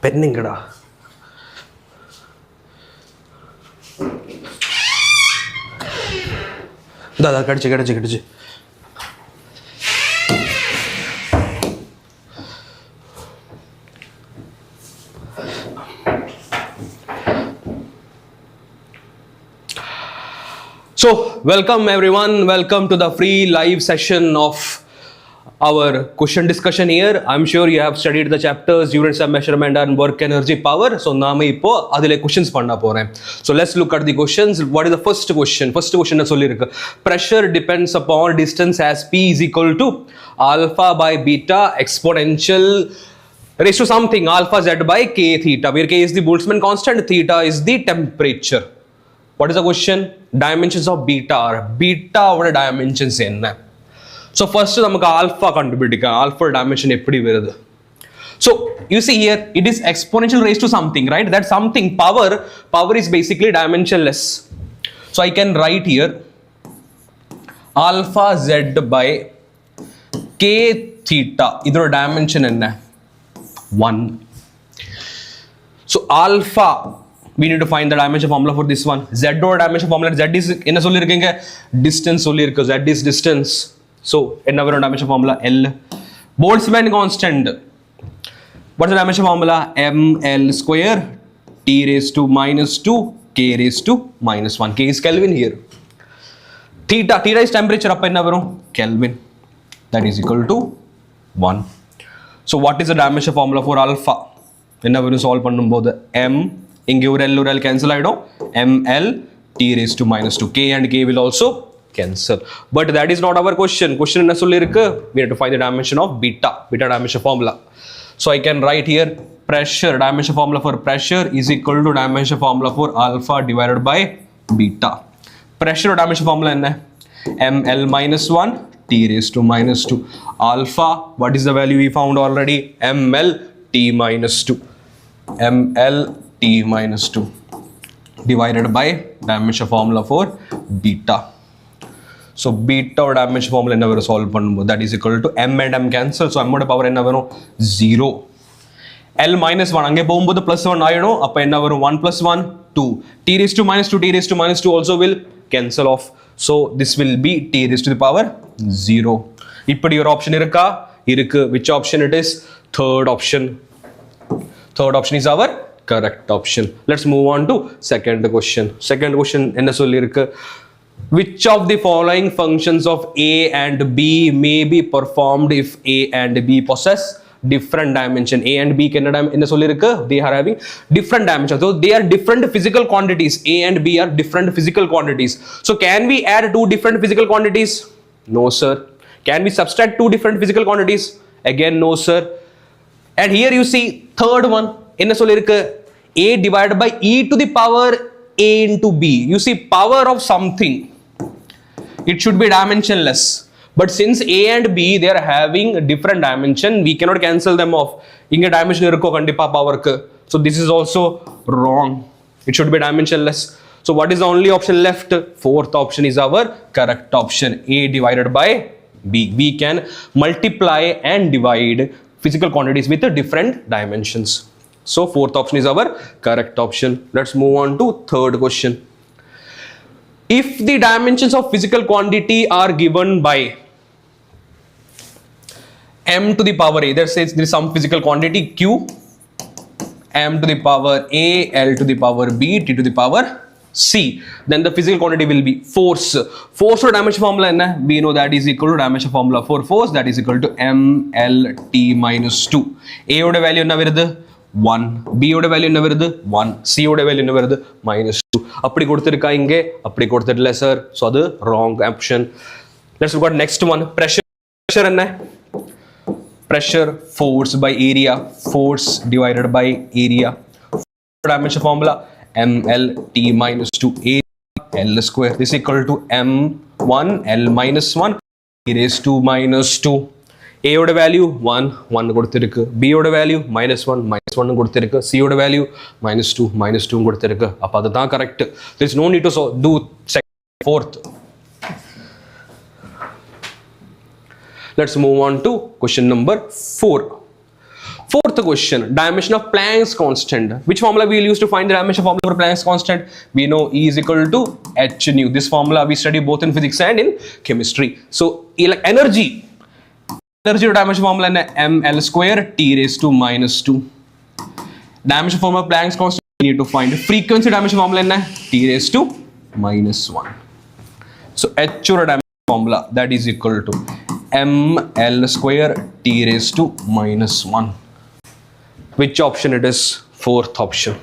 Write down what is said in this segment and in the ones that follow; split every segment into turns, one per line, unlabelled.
പെന്നിങ്ങടാ. ഇതാ കടിച്ച്. So, welcome everyone. Welcome to the free live session of our question discussion here. I'm sure you have studied the chapters units of measurement and work energy power. So, naam ipo adile questions panna poren. So, let's look at the questions. What is the first question? First question na sollirukku. Pressure depends upon distance as P is equal to alpha by beta exponential raised to something alpha z by k theta, where k is the Boltzmann constant, theta is the temperature. What is the question? Dimensions of beta are beta oda dimensions enna. So first namakku alpha kandupidikka. Alpha dimension eppadi verudhu? So you see here it is exponential raised to something, right? That something power is basically dimensionless. So I can write here alpha z by k theta. Idro dimension enna? 1. So alpha, we need to find the dimension formula for this one. Z or dimension formula, Z is enna sollirukkenga, distance sollirukku. Z is distance. So enna varum dimension formula? L. Boltzmann constant, what's the dimension formula? ml square t raised to minus 2 k raised to minus 1. K is Kelvin here. Theta is temperature, appo enna varum? Kelvin. That is equal to 1. So what is the dimension formula for alpha? Enna varum solve பண்ணும்போது m inge oru L cancel aidum, ml t raised to minus 2, k and k will also cancel. But that is not our question. Question enna sollirukku? We have to find the dimension of beta dimension formula. So I can write here pressure, dimension formula for pressure is equal to dimension formula for alpha divided by beta. Pressure dimension formula enna? ml minus 1 t raised to minus 2. Alpha, what is the value we found already? ml t minus 2. ml t minus 2 divided by dimension formula for beta. So beta or dimension formula enna varum solve பண்ணும்போது that is equal to m and m cancel. So m oda power enna varum? 0. L minus 1 ange போகும்போது plus 1 ஆயிடும். அப்ப என்ன வரும்? 1 plus 1 2. t raised to minus 2, t raised to minus 2 also will cancel off. So this will be t raised to the power 0. இப்படி ஒரு option இருக்கா? இருக்கு. Which option it is? Third option. Third option is our correct option. Let's move on to second question. Second question enna sollirukku? Which of the following functions of A and B may be performed if A and B possess different dimension? A and B enna sollirukku? They are having different dimensions. So they are different physical quantities. A and B are different physical quantities. So can we add two different physical quantities? No sir. Can we subtract two different physical quantities? Again no sir. And here you see third one enna sollirukku? A divided by e to the power a into b. You see power of something, it should be dimensionless. But since a and b they are having a different dimension, we cannot cancel them off. Inga dimension irukko kandipa power ku. So this is also wrong. It should be dimensionless. So what is the only option left? Fourth option is our correct option. A divided by b. We can multiply and divide physical quantities with different dimensions. So fourth option is our correct option. Let's move on to third question. If the dimensions of physical quantity are given by m to the power a, that says there is some physical quantity q, m to the power a, l to the power b, t to the power c, then the physical quantity will be force. Force or dimension formula enna? We know that is equal to dimension formula for force, that is equal to ml t minus 2. A oda value enna verudhu? 1. B oda value enna verudhu? 1. C oda value enna verudhu? minus 2. appadi koduthiruka inge, appadi koduthilla sir. So adu wrong option. Let's look at next one. Pressure enna? Pressure, force by area, force divided by area. Dimension formula ml t minus 2 a l square. This is equal to m1 l minus 1 e raised to minus 2. A oda value 1 கொடுத்திருக்கு. B oda value minus 1 கொடுத்திருக்கு. C oda value minus 2 கொடுத்திருக்கு. அப்ப அதுதான் correct. There is no need to do second, fourth. Let's move on to question number 4. Fourth question, dimension of Planck's constant. Which formula we will use to find the dimension formula for Planck's constant? We know E is equal to h nu. This formula we study both in physics and in chemistry. So energy dimension formula is ml square t raised to minus 2. Dimension formula of Planck's constant we need to find. Frequency dimension formula is t raised to minus 1. So h dimension formula that is equal to ml square t raised to minus 1. Which option it is? Fourth option.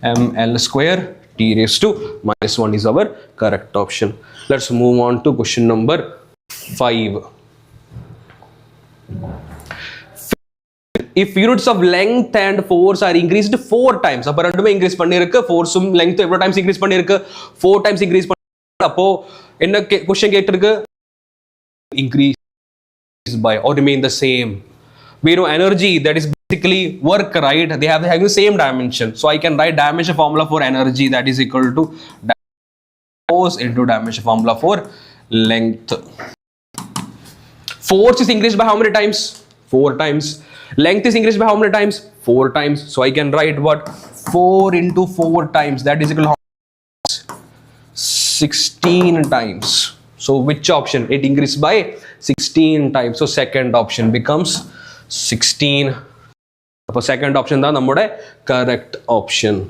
ml square t raised to minus 1 is our correct option. Let's move on to question number 5. If units of length and force are increased 4 times, அப்ப ரெண்டுமே increase பண்ணிருக்கு, force um length எவ்வளவு times increase பண்ணிருக்கு? 4 times increase பண்ணிருக்கு. அப்போ என்ன question கேட்டிருக்கு? Increase by or remain the same. We know energy, that is basically work, right? They have the same dimension. So I can write dimension formula for energy that is equal to force into dimension formula for length. Force is increased by how many times? 4 times. Length is increased by how many times? 4 times. So I can write what? 4 into 4 times. That is equal to 16 times. So which option? It increased by 16 times. So second option becomes 16. So second option is the correct option.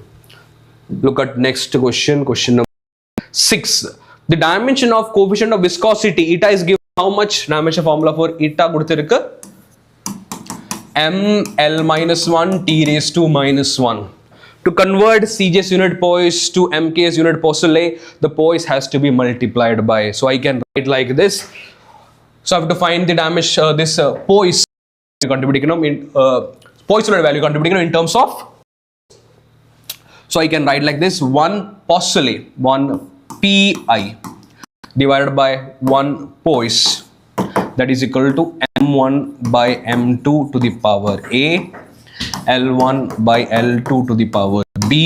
Look at next question. Question number 6. The dimension of coefficient of viscosity eta is given how much? Dimension formula for eta கொடுத்திருக்கு ml minus 1 t raised to minus 1. To convert Cj's unit poise to mk's unit postulate, the poise has to be multiplied by. So I can write like this. So I have to find the dimension, this poise contributing in poise unit value contributing in terms of. So I can write like this: 1 postulate, 1 pi divided by 1 poise. That is equal to m1 by m2 to the power a, l1 by l2 to the power b,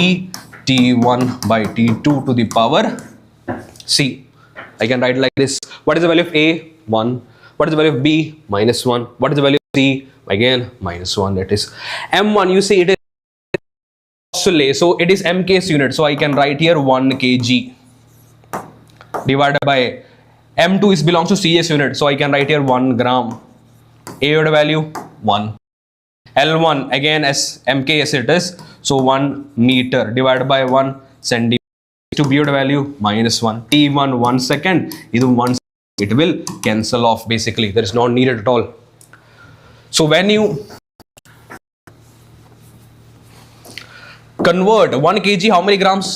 t1 by t2 to the power c. I can write like this. What is the value of a? 1. What is the value of b? Minus 1. What is the value of c? Again minus 1. That is m1. You see it is postulate, so it is mk's unit. So I can write here 1 kg divided by m2 is belongs to C's unit, so I can write here 1 gram. A unit value 1. L1 again as mk as it is, so 1 meter divided by 1 centimeter. To B unit value minus 1. T1 1 second. Either 1 second, it will cancel off basically. There is not needed at all. So when you convert 1 kg, how many grams?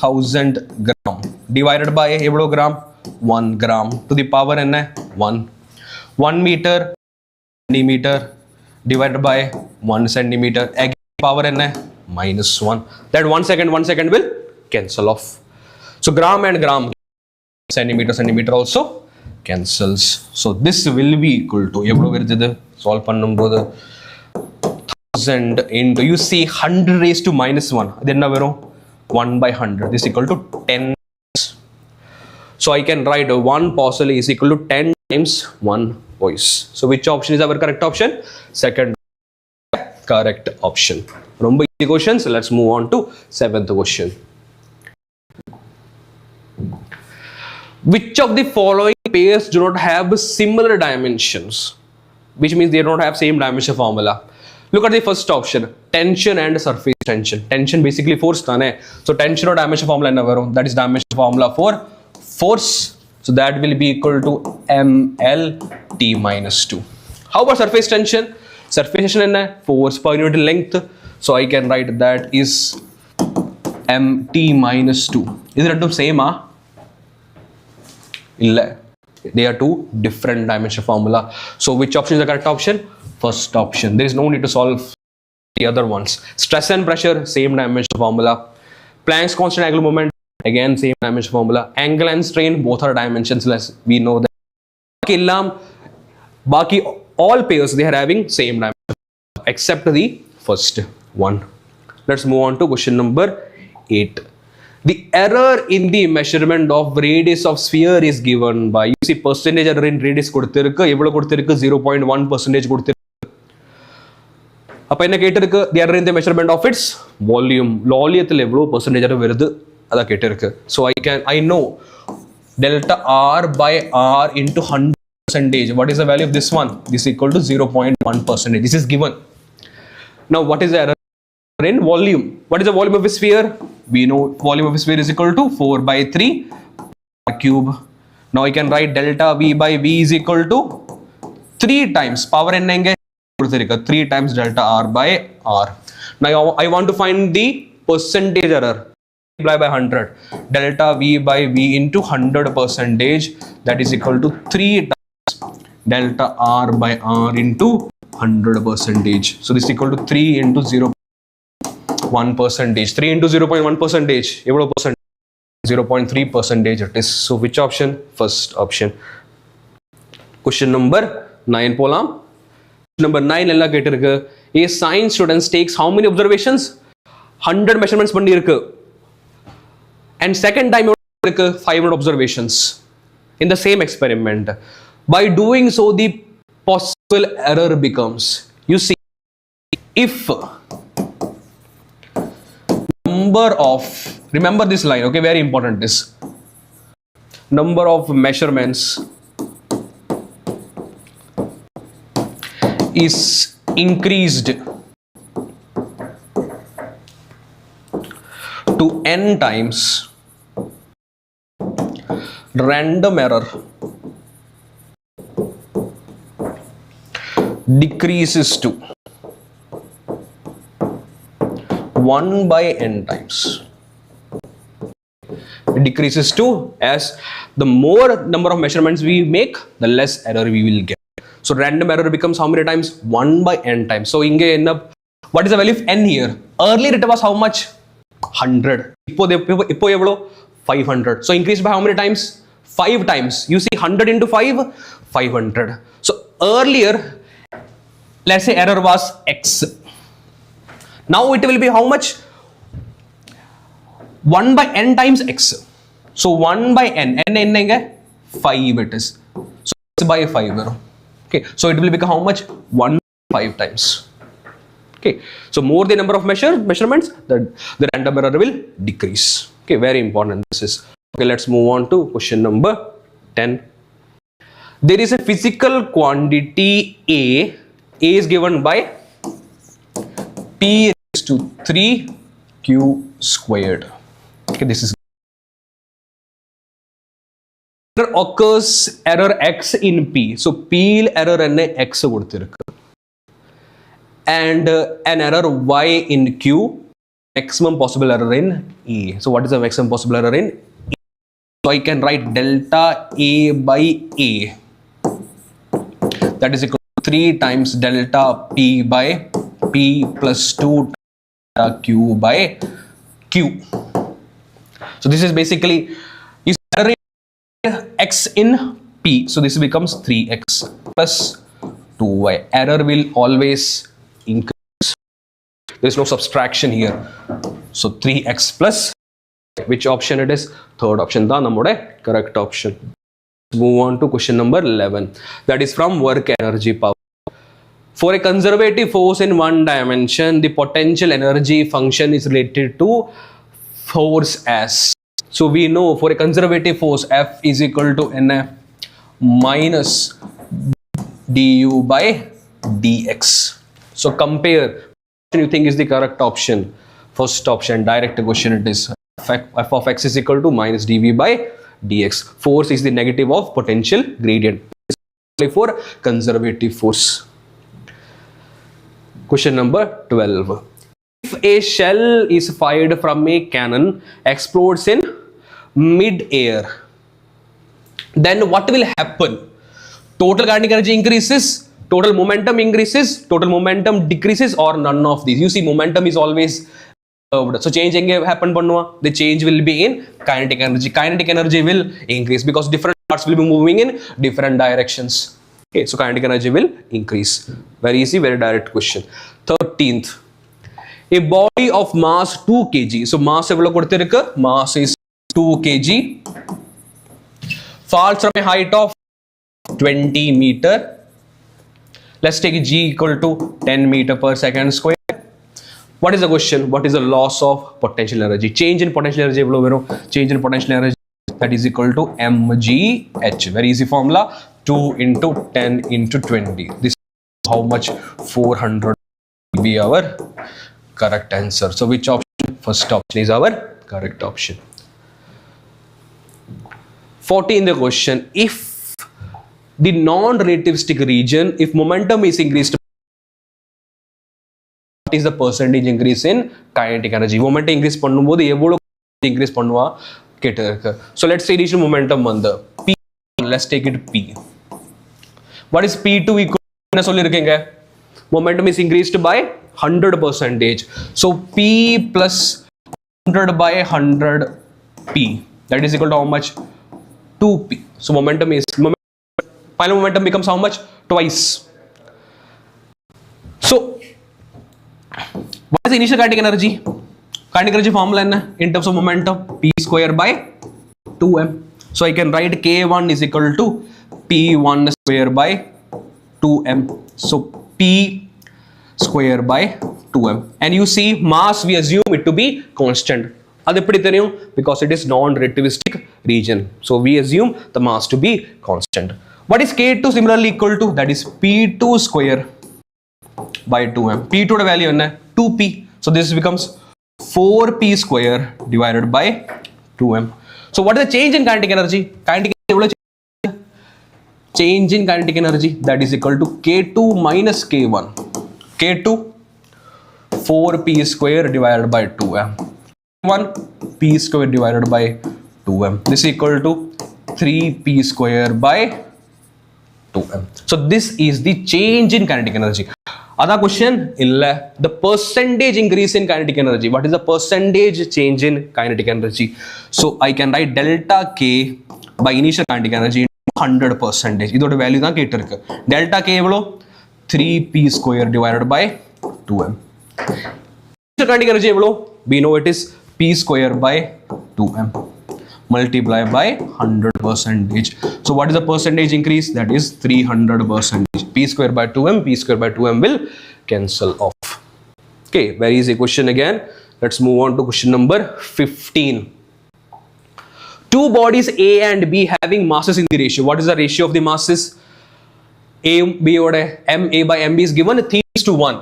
1000 gram divided by evado gram? 1 gram to the power n 1. 1 meter centimeter divided by 1 centimeter again power n minus 1. That 1 second will cancel off. So gram and gram, centimeter also cancels. So this will be equal to solve பண்ணும்போது 1000 into, you see 100 raised to minus 1. Then 1 by 100. This is equal to 10. So I can write 1 postulate is equal to 10 times 1 poise. So which option is our correct option? Second correct option. Romba easy questions. Let's move on to 7th question. Which of the following pairs do not have similar dimensions? Which means they don't have same dimension formula. Look at the first option, tension and surface tension. Tension basically force thane. So tension or dimension formula enna varum? That is dimension formula for force. So that will be equal to ml t minus 2. How about surface tension? Surface tension enna? Force per unit length. So I can write that is mt minus 2. Is it same? Illa. They are two different dimension formula. So which option is the correct option? First option. There is no need to solve the other ones. Stress and pressure, same dimension formula. Planck's constant angular moment, again same dimension formula. Angle and strain, both are dimensionless. We know that. Baki all pairs they are having same dimension except the first one. Let's move on to question number 8. The error in the measurement of radius of sphere is given by, you see percentage error in radius கொடுத்திருக்கு, எவ்வளவு கொடுத்திருக்கு? 0.1% கொடுத்திருக்கு. அப்போ என்ன கேட்டிருக்கு the error in the measurement of its volume வால்யூத்தில் எவ்வளோ percentage வருது அதான் கேட்டிருக்கு so I know delta r by r into 100 percentage. What is the value of this one? This is equal to 0.1 percentage. This is given. Now what is the error in volume? What is the volume of a sphere? We know volume of a sphere is equal to 4 by 3 r cube. Now I can write delta v by v is equal to 3 times power n 3 times delta r by r. Now I want to find the percentage error. Multiply by 100. Delta v by v into 100 percentage, that is equal to 3 times delta r by r into 100 percentage. So this is equal to 3 into 0.1 percentage. 3 into 0.1 percentage. 0.3 percentage it is. So which option? First option. Question number 9 polam. Number 9 ella ketirukku. A science student takes how many observations? 100 measurements பண்ணிருக்கு. And second time 500 observations in the same experiment. By doing so, the possible error becomes, you see, if number of, remember this line, okay, very important, this number of measurements is increased to n times, random error decreases to 1 by n times. It decreases to, as the more number of measurements we make, the less error we will get. So random error becomes how many times? 1 by n times. So inge end up, what is the value of n here? Earlier it was how much? 100. Ipo evlo 500. So increase by how many times? 5 times. You see 100 into 5, 500. So earlier, let's say error was x. Now it will be how much? 1 by n times x. So 1 by n. N 5 it is. So it's by 5. Okay. So it will become how much? 1 by 5 times. Okay. So more the number of measurements, the random error will decrease. Okay. Very important. This is. Okay. Let's move on to question number 10. There is a physical quantity A. A is given by P raised to 3Q squared. Okay. This is. There occurs error x in P. So P error n x கொடுத்திருக்கு. And an error y in Q, maximum possible error in E. So what is the maximum possible error in E? So I can write delta A by A, that is equal to 3 times delta P by P plus 2 delta Q by Q. So this is basically error in x in P. So this becomes 3x plus 2y. Error will always increase. There is no subtraction here. So 3x plus, which option it is? Third option. The correct option. Move on to question number 11. That is from work energy power. For a conservative force in one dimension, the potential energy function is related to force S. So we know for a conservative force, F is equal to NF minus du by dx. So compare. You think is the correct option? First option, direct question it is. F of x is equal to minus dv by dx. Force is the negative of potential gradient. For conservative force. Question number 12. If a shell is fired from a cannon, explodes in mid-air, then what will happen? Total kinetic energy increases, total momentum increases, total momentum decreases, or none of these. You see, momentum is always curved. So change happen pannuva. The change will be in kinetic energy. Kinetic energy will increase because different parts will be moving in different directions. Okay, so kinetic energy will increase. Very easy, very direct question. 13th. A body of mass 2 kg. So mass mass is 2 kg. Falls from a height of 20 meter. Let's take G equal to 10 meter per second square. What is the question? What is the loss of potential energy? Change in potential energy, change in potential energy, that is equal to mgh. Very easy formula. 2 into 10 into 20. This is how much? 400 will be our correct answer. So which option? First option is our correct option. 40 in the question. If the non-relativistic region, if momentum is increased, what is the percentage increase in kinetic energy? Momentum increase பண்ணும்போது எவ்வளவு increase பண்ணுவா கேட்டிருக்கு. So let's say initial momentum வந்து P. Let's take it P. What is P2 equal? என்ன சொல்லிருக்கீங்க? Momentum is increased by 100%. So P plus 100 by 100 P. That is equal to how much? 2P. So final momentum becomes how much? Twice. So what is the initial kinetic energy? Kinetic energy formula in terms of momentum, P square by 2m. So I can write K1 is equal to P1 square by 2m. So P square by 2m. And you see mass we assume it to be constant. Because it is non-relativistic region. So we assume the mass to be constant. What is K2 similarly equal to? That is P2 square by 2m. P2 value is 2p. So this becomes 4p square divided by 2m. So what is the change in kinetic energy? Change in kinetic energy, that is equal to K2 minus K1. K2 4p square divided by 2m. 1 p square divided by 2m. This is equal to 3p square by 2m. So this is the change in kinetic energy. Other question, the percentage increase in kinetic energy. What is the percentage change in kinetic energy? So I can write delta K by initial kinetic energy 100%. This is the value that is delta K is 3p square divided by 2m. Initial kinetic energy we know it is p square by 2m multiply by 100%. So what is the percentage increase? That is 300%. P square by 2m, p square by 2m will cancel off. Okay, very easy question again. Let's move on to question number 15. Two bodies A and B having masses in the ratio. What is the ratio of the masses? MA by MB is given 3:1.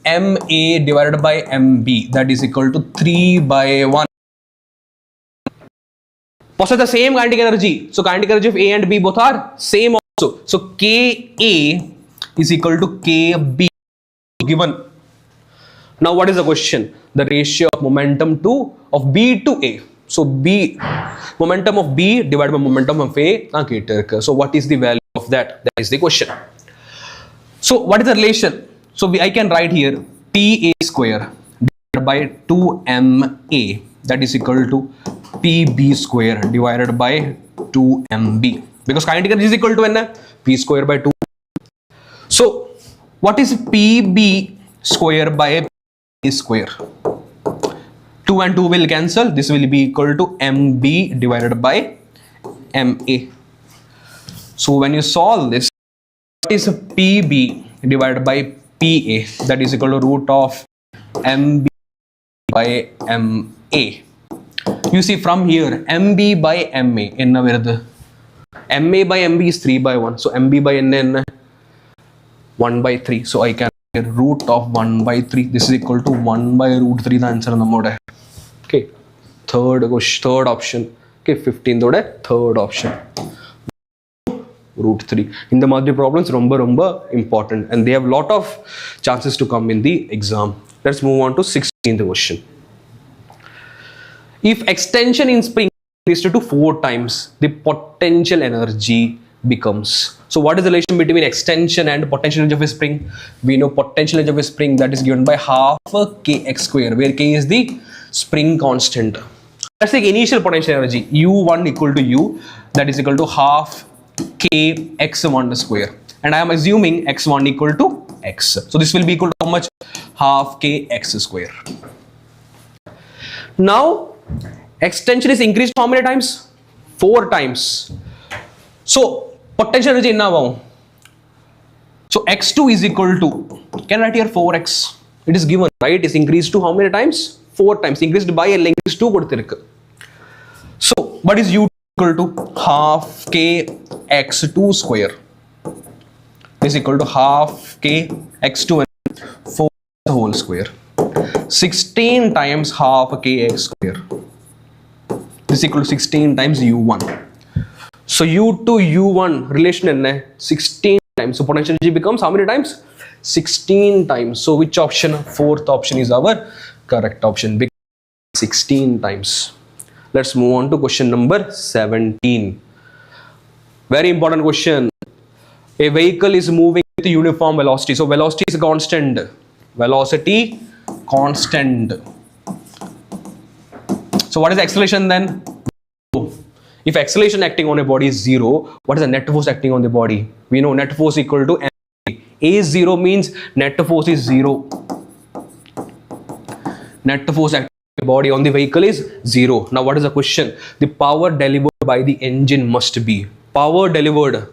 MA divided by MB, that is equal to 3/1. Possess the same kinetic energy. So kinetic energy of A and B both are same also. So KA is equal to KB given. Now what is the question? The ratio of momentum of B to A. So momentum of B divided by momentum of A. So what is the value of that? That is the question. So what is the relation? So I can write here PA square divided by 2MA, that is equal to PB square divided by 2MB, because kinetic energy is equal to P square by 2. So what is PB square by P square? 2 and 2 will cancel. This will be equal to MB divided by MA. So when you solve this, what is PB divided by PA? That is equal to root of MB by MA. You see from here, MB by MA enna virudhu. MA by MB is 3/1. So MB by NA 1/3. So I can get root of 1/3. This is equal to 1/√3. The answer nammode. Okay, third option. Okay, 15th third option. √3. In the Madhya problems, romba important, and they have lot of chances to come in the exam. Let's move on to 16th question. If extension in spring is to 4 times, the potential energy becomes. So what is the relation between extension and potential energy of a spring? We know potential energy of a spring, that is given by half kx square, where k is the spring constant. Let's take initial potential energy U1 equal to U, that is equal to half k x1 square, and I am assuming x1 equal to x. So this will be equal to how much? Half k x square. Now extension is increased how many times? 4 times. So potential energy now So x2 is equal to, can I write here 4x? It is given, right? It's increased to how many times? 4 times. Increased by a length is 2 koduthiruku. So what is u equal to? Half k x2 square is equal to half k x2 and 4 whole square. 16 times half k x square is equal to 16 times u1. So u to u1 relation is 16 times. So potential energy becomes how many times? 16 times. So which option? Fourth option is our correct option. 16 times. Let's move on to question number 17. Very important question. A vehicle is moving with uniform velocity. So velocity is constant. Velocity constant. So what is the acceleration then? If acceleration acting on a body is 0, what is the net force acting on the body? We know net force equal to m. A is 0 means net force is 0. Net force acting on the body on the vehicle is 0. Now what is the question? The power delivered by the engine must be. Power delivered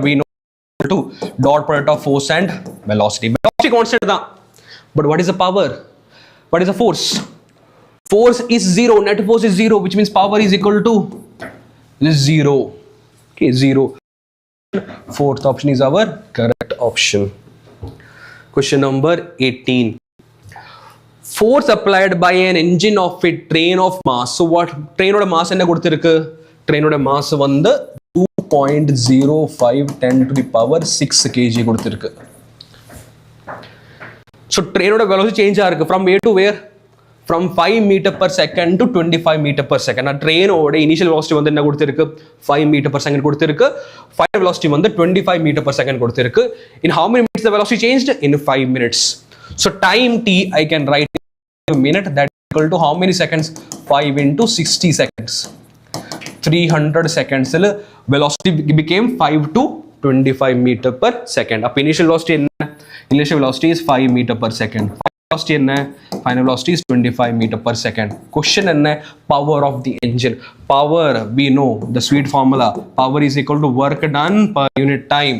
we know to dot product of force and velocity. Velocity constant tha. But what is the power? What is the force? Force is 0, net force is 0, which means power is equal to 0. Okay, 0. Fourth option is our correct option. Question number 18. Force applied by an engine of a train of mass. So what train of mass enna koduthiruku? Train of mass vandu 2.05 10 to the power 6 kg koduthiruku. So train of velocity change aagirukku from where to where? From 5 meter per second to 25 meter per second. A train oda initial velocity vandu enna koduthiruku? 5 meter per second koduthiruku. Final velocity vandu 25 meter per second koduthiruku. In how many minutes the velocity changed? In 5 minutes. So time t I can write in a minute, that is equal to how many seconds? 5 into 60 seconds. 300 seconds velocity became 5 to 25 meter per second. Up initial velocity is 5 meter per second. Final velocity is 25 meter per second. Question enna? Power of the engine. Power, we know the sweet formula. Power is equal to work done per unit time.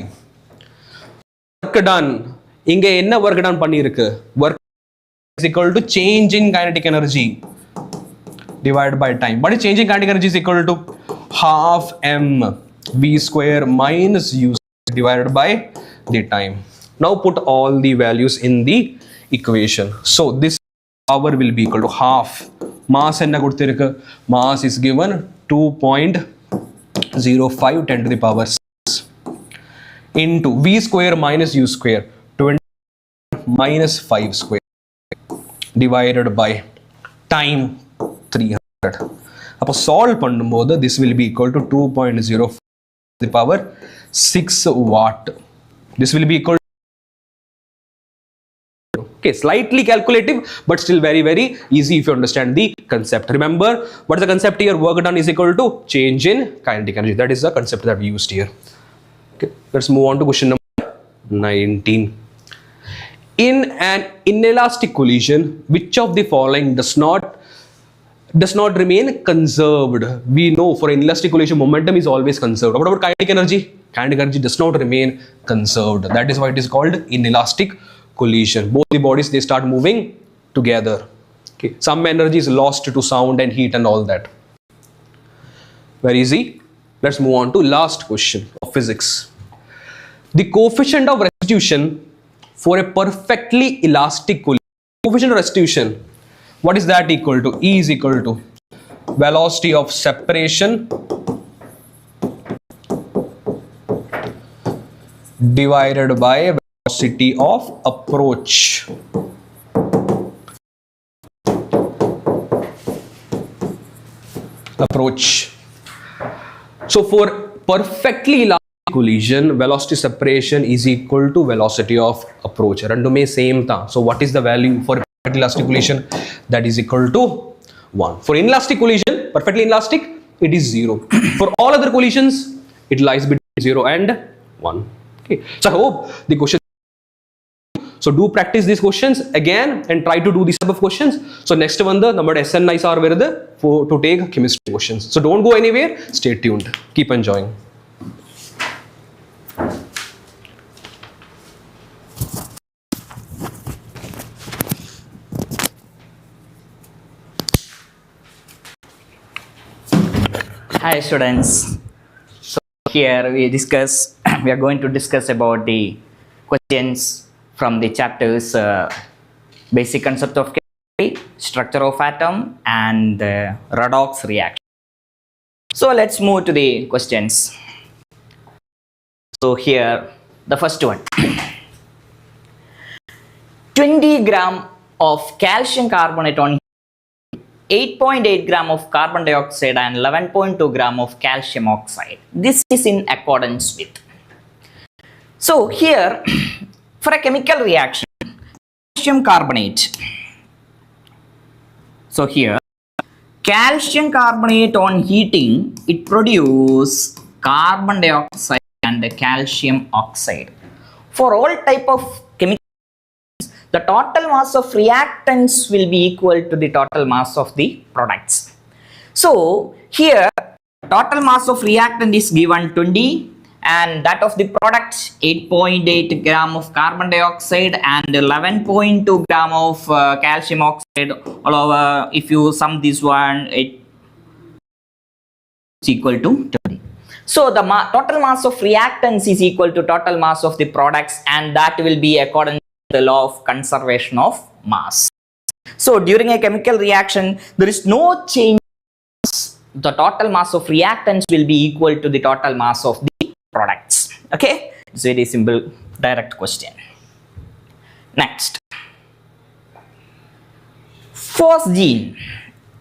Work done. Inga enna work done pannirukku? Work is equal to change in kinetic energy divided by time. What is change in kinetic energy is equal to half m v square minus u divided by the time. Now put all the values in the equation. So this power will be equal to half. Mass enna koduthiruku? Mass is given 2.05 10 to the power 6 into v square minus u square 20 minus 5 square divided by time 300. Appo solve பண்ணும்போது this will be equal to 2.05 to the power 6 watt. This will be equal to, okay, slightly calculative but still very easy if you understand the concept. Remember what is the concept here? Work done is equal to change in kinetic energy. That is the concept that we used here. Okay, let's move on to question number 19. In an inelastic collision, which of the following does not remain conserved? We know for inelastic collision momentum is always conserved. What about kinetic energy? Kinetic energy does not remain conserved. That is why it is called inelastic collision. Both the bodies, they start moving together. Okay, some energy is lost to sound and heat and all that. Very easy. Let's move on to last question of physics. The coefficient of restitution for a perfectly elastic collision. Coefficient of restitution, what is that equal to? E is equal to velocity of separation divided by velocity of approach. So for perfectly elastic collision, velocity separation is equal to velocity of approach. Randume same tha. So what is the value for perfectly elastic collision? That is equal to 1. For inelastic collision, perfectly elastic, it is 0. For all other collisions, it lies between 0 and 1. Okay. So I hope the question. So do practice these questions again and try to do these type of questions. So next one, the number SNIs are to take chemistry questions. So don't go anywhere. Stay tuned. Keep enjoying.
Hi students. So here we are going to discuss about the questions from the chapters basic concept of chemistry, structure of atom and redox reaction. So let's move to the questions. So here the first one. 20 gram of calcium carbonate on 8.8 gram of carbon dioxide and 11.2 gram of calcium oxide. This is in accordance with. So here for a chemical reaction, calcium carbonate. So here calcium carbonate on heating, it produces carbon dioxide and calcium oxide. For all type of chemical, the total mass of reactants will be equal to the total mass of the products. So here total mass of reactant is given 20 and that of the product 8.8 gram of carbon dioxide and 11.2 gram of calcium oxide. All over, if you sum this one, it's equal to 20. So the total mass of reactants is equal to total mass of the products, and that will be according to the law of conservation of mass. So during a chemical reaction, there is no change. The total mass of reactants will be equal to the total mass of the products. Okay, it's a very simple direct question. Next, phosgene,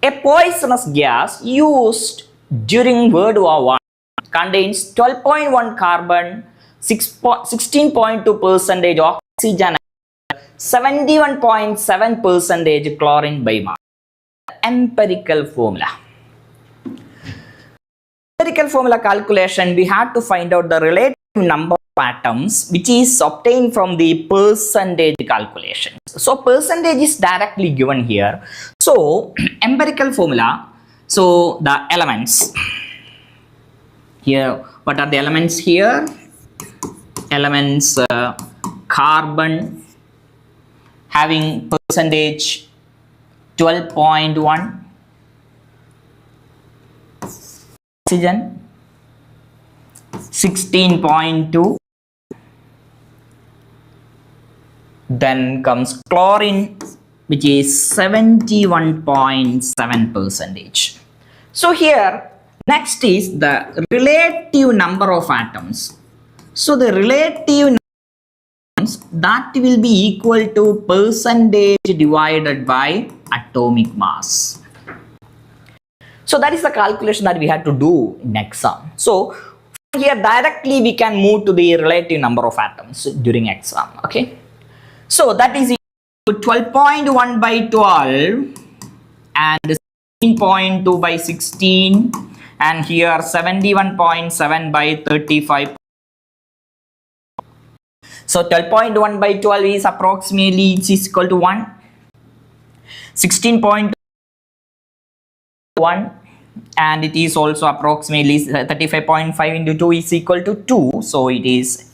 a poisonous gas used during World War I, contains 12.1 carbon, 16.2% oxygen, 71.7% chlorine by mass. Empirical formula. Empirical formula calculation, we had to find out the relative number of atoms, which is obtained from the percentage calculation. So percentage is directly given here. So empirical formula, so the elements here, what are the elements here? Elements carbon having percentage 12.1, oxygen 16.2, then comes chlorine, which is 71.7%. So here next is the relative number of atoms. So the relative atoms, that will be equal to percentage divided by atomic mass. So that is the calculation that we had to do in exam. So here directly we can move to the relative number of atoms during exam. Okay, so that is 12.1 by 12 and 16.2 by 16, and here 71.7 by 35. So 12.1 by 12 is approximately equal to 1. 16.1 and it is also approximately 35.5 into 2 is equal to 2. So it is.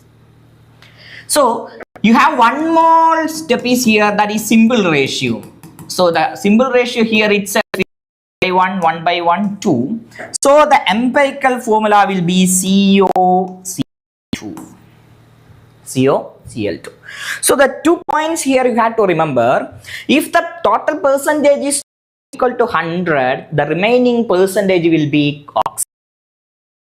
So you have one more step is here, that is symbol ratio. So the symbol ratio here itself is 1 by 1 2. So the empirical formula will be COCl2. COCl2. So the 2 points here you have to remember. If the total percentage is equal to 100, the remaining percentage will be oxygen.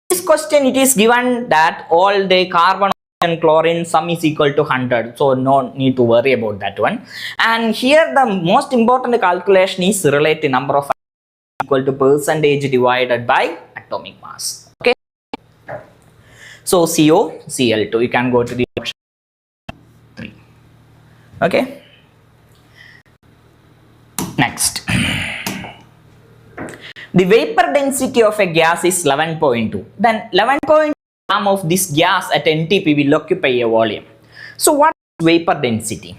This question it is given that all the carbon and chlorine sum is equal to 100, so no need to worry about that one. And here the most important calculation is relative number of atoms equal to percentage divided by atomic mass. Okay, so COCl2, you can go to the option 3. Okay, next, the vapor density of a gas is 11.2. Then 11.2 gram of this gas at NTP will occupy a volume. So what is vapor density?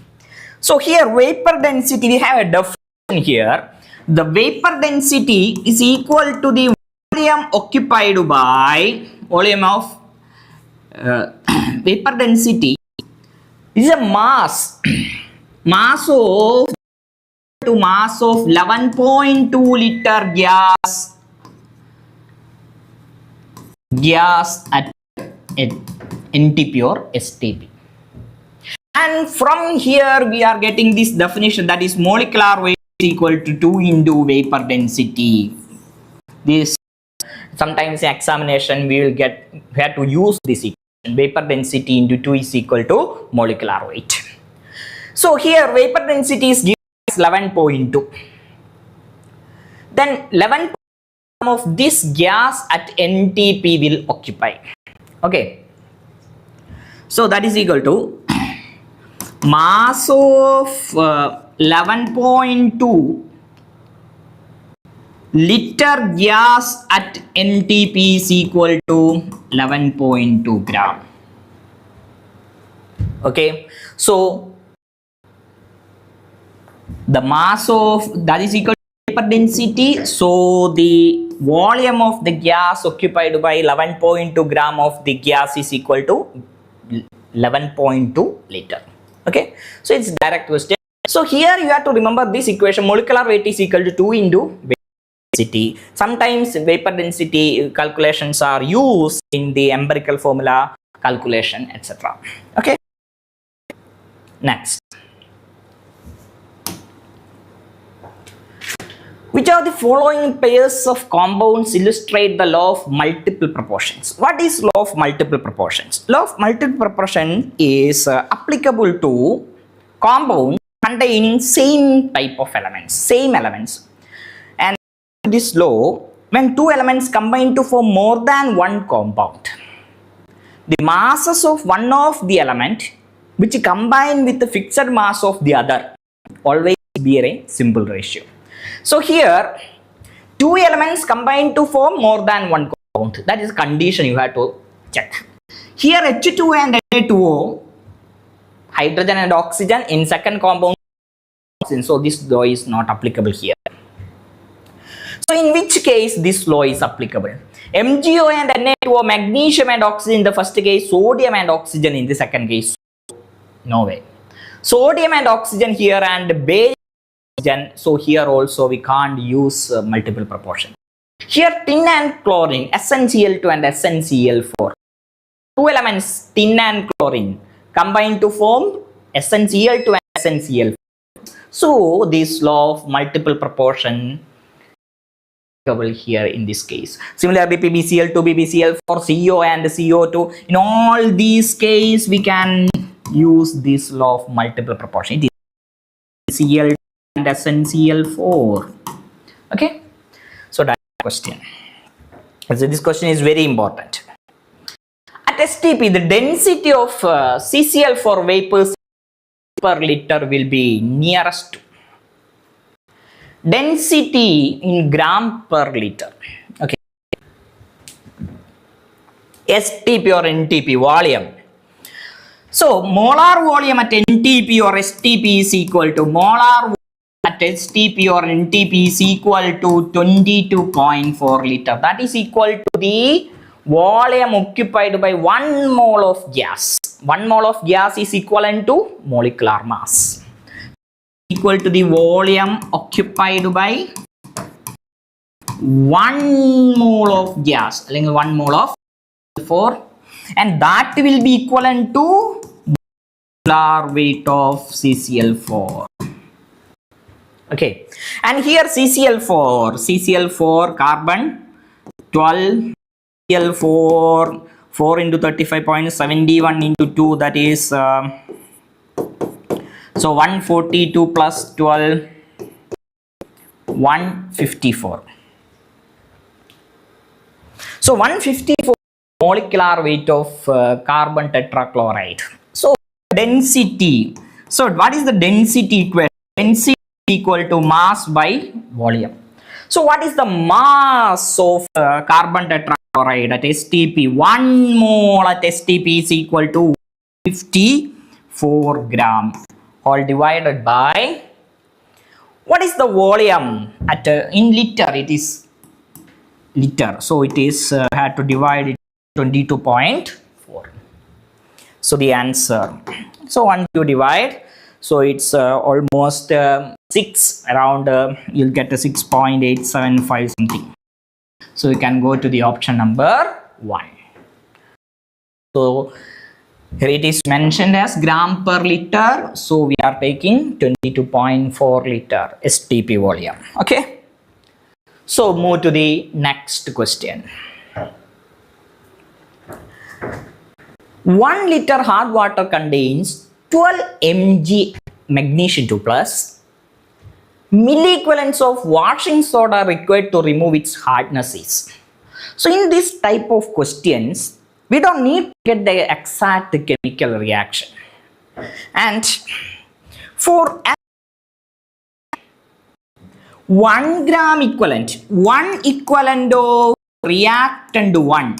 So here vapor density, we have a definition here. The vapor density is equal to the volume occupied by volume of vapor density is a mass of to mass of 11.2 liter gas gas at NTP or STP. And from here we are getting this definition, that is molecular weight is equal to 2 into vapor density. This sometimes in examination we have to use this equation, vapor density into 2 is equal to molecular weight. So here vapor density is given as 11.2. Then 11 of this gas at NTP will occupy. Okay. So that is equal to mass of 11.2 liter gas at NTP is equal to 11.2 gram. Okay. So the mass of that is equal to vapor density. So the volume of the gas occupied by 11.2 gram of the gas is equal to 11.2 liter. Okay, so it's direct question. So here you have to remember this equation, molecular weight is equal to 2 into vapor density. Sometimes vapor density calculations are used in the empirical formula calculation, etc. Okay, next. Which of the following pairs of compounds illustrate the law of multiple proportions? What is law of multiple proportions? Law of multiple proportion is applicable to compounds containing same type of elements, same elements. And this law, when two elements combine to form more than one compound, the masses of one of the element which combine with the fixed mass of the other always bear a simple ratio. So here, two elements combine to form more than one compound. That is a condition you have to check. Here H2 and Na2O, hydrogen and oxygen, in second compound, so this law is not applicable here. So in which case this law is applicable? MgO and Na2O, magnesium and oxygen in the first case, sodium and oxygen in the second case. No way. Sodium and oxygen here and barium. So here also we can't use multiple proportion. Here tin and chlorine, SnCl2 and SnCl4. Two elements, tin and chlorine, combine to form SnCl2 and SnCl4. So this law of multiple proportion here in this case. Similarly, PbCl2, PbCl4, CO and CO2. In all these cases, we can use this law of multiple proportion. It is Cl2 and SnCl4. Okay. So that question. So this question is very important. At STP, the density of CCl4 vapors per liter will be nearest to density in gram per liter. Okay. STP or NTP, volume. So molar volume at NTP or STP is equal to molar volume at STP or NTP is equal to 22.4 liter. That is equal to the volume occupied by 1 mole of gas. 1 mole of gas is equivalent to molecular mass. Equal to the volume occupied by 1 mole of gas. 1 mole of 4. And that will be equivalent to molecular weight of CCl4. Okay, and here CCl4 carbon 12, CCl4 4 into 35.71 into 2, that is so 142 plus 12, 154. So 154 molecular weight of carbon tetrachloride. So density. So what is the density equation? Density equal to mass by volume. So what is the mass of carbon tetrachloride at STP? 1 mole at STP is equal to 54 gram, all divided by, what is the volume at in liter? It is liter, so it is had to divide it 22.4. So the answer, so once you divide, so it's almost 6, around you'll get a 6.875 something. So you can go to the option number 1. So here it is mentioned as gram per liter. So we are taking 22.4 liter STP volume. Okay. So move to the next question. 1 liter hard water contains 12 mg magnesium 2 plus. Milliequivalents of washing soda required to remove its hardness is. So in this type of questions, we don't need to get the exact chemical reaction. And for 1 gram equivalent, 1 equivalent of reactant 1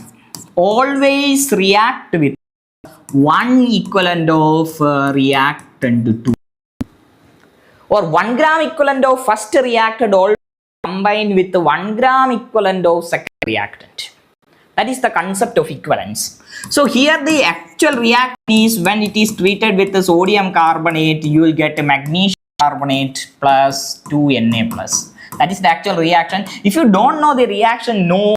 always react with 1 equivalent of reactant 2. Or 1 gram equivalent of first reactant always combined with 1 gram equivalent of second reactant. That is the concept of equivalence. So here the actual reaction is when it is treated with the sodium carbonate, you will get a magnesium carbonate plus 2Na plus. That is the actual reaction. If you don't know the reaction, no.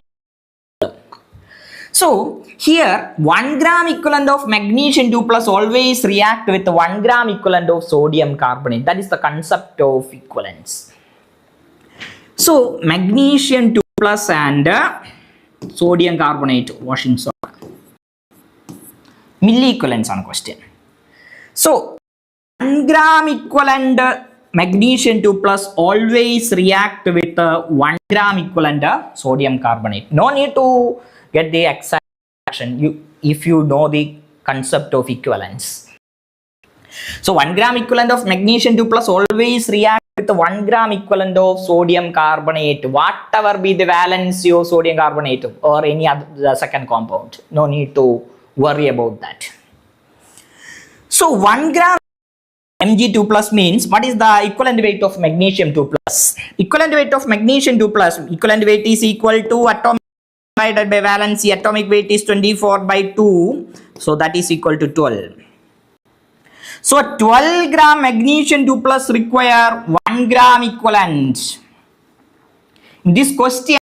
So here 1 gram equivalent of magnesium 2 plus always react with 1 gram equivalent of sodium carbonate. That is the concept of equivalence. So magnesium 2 plus and sodium carbonate washing soda. Milliequivalence on question. So 1 gram equivalent magnesium 2 plus always react with 1 gram equivalent sodium carbonate. No need to get the exact reaction if you know the concept of equivalence. So 1 gram equivalent of magnesium 2 plus always react with 1 gram equivalent of sodium carbonate, whatever be the valency of sodium carbonate or any other the second compound. No need to worry about that. So 1 gram Mg2 plus means what is the equivalent weight of magnesium 2 plus? Equivalent weight of magnesium 2 plus, equivalent weight is equal to atomic divided by valency. Atomic weight is 24 by 2. So that is equal to 12. So 12 gram magnesium 2 plus require 1 gram equivalent. In this question,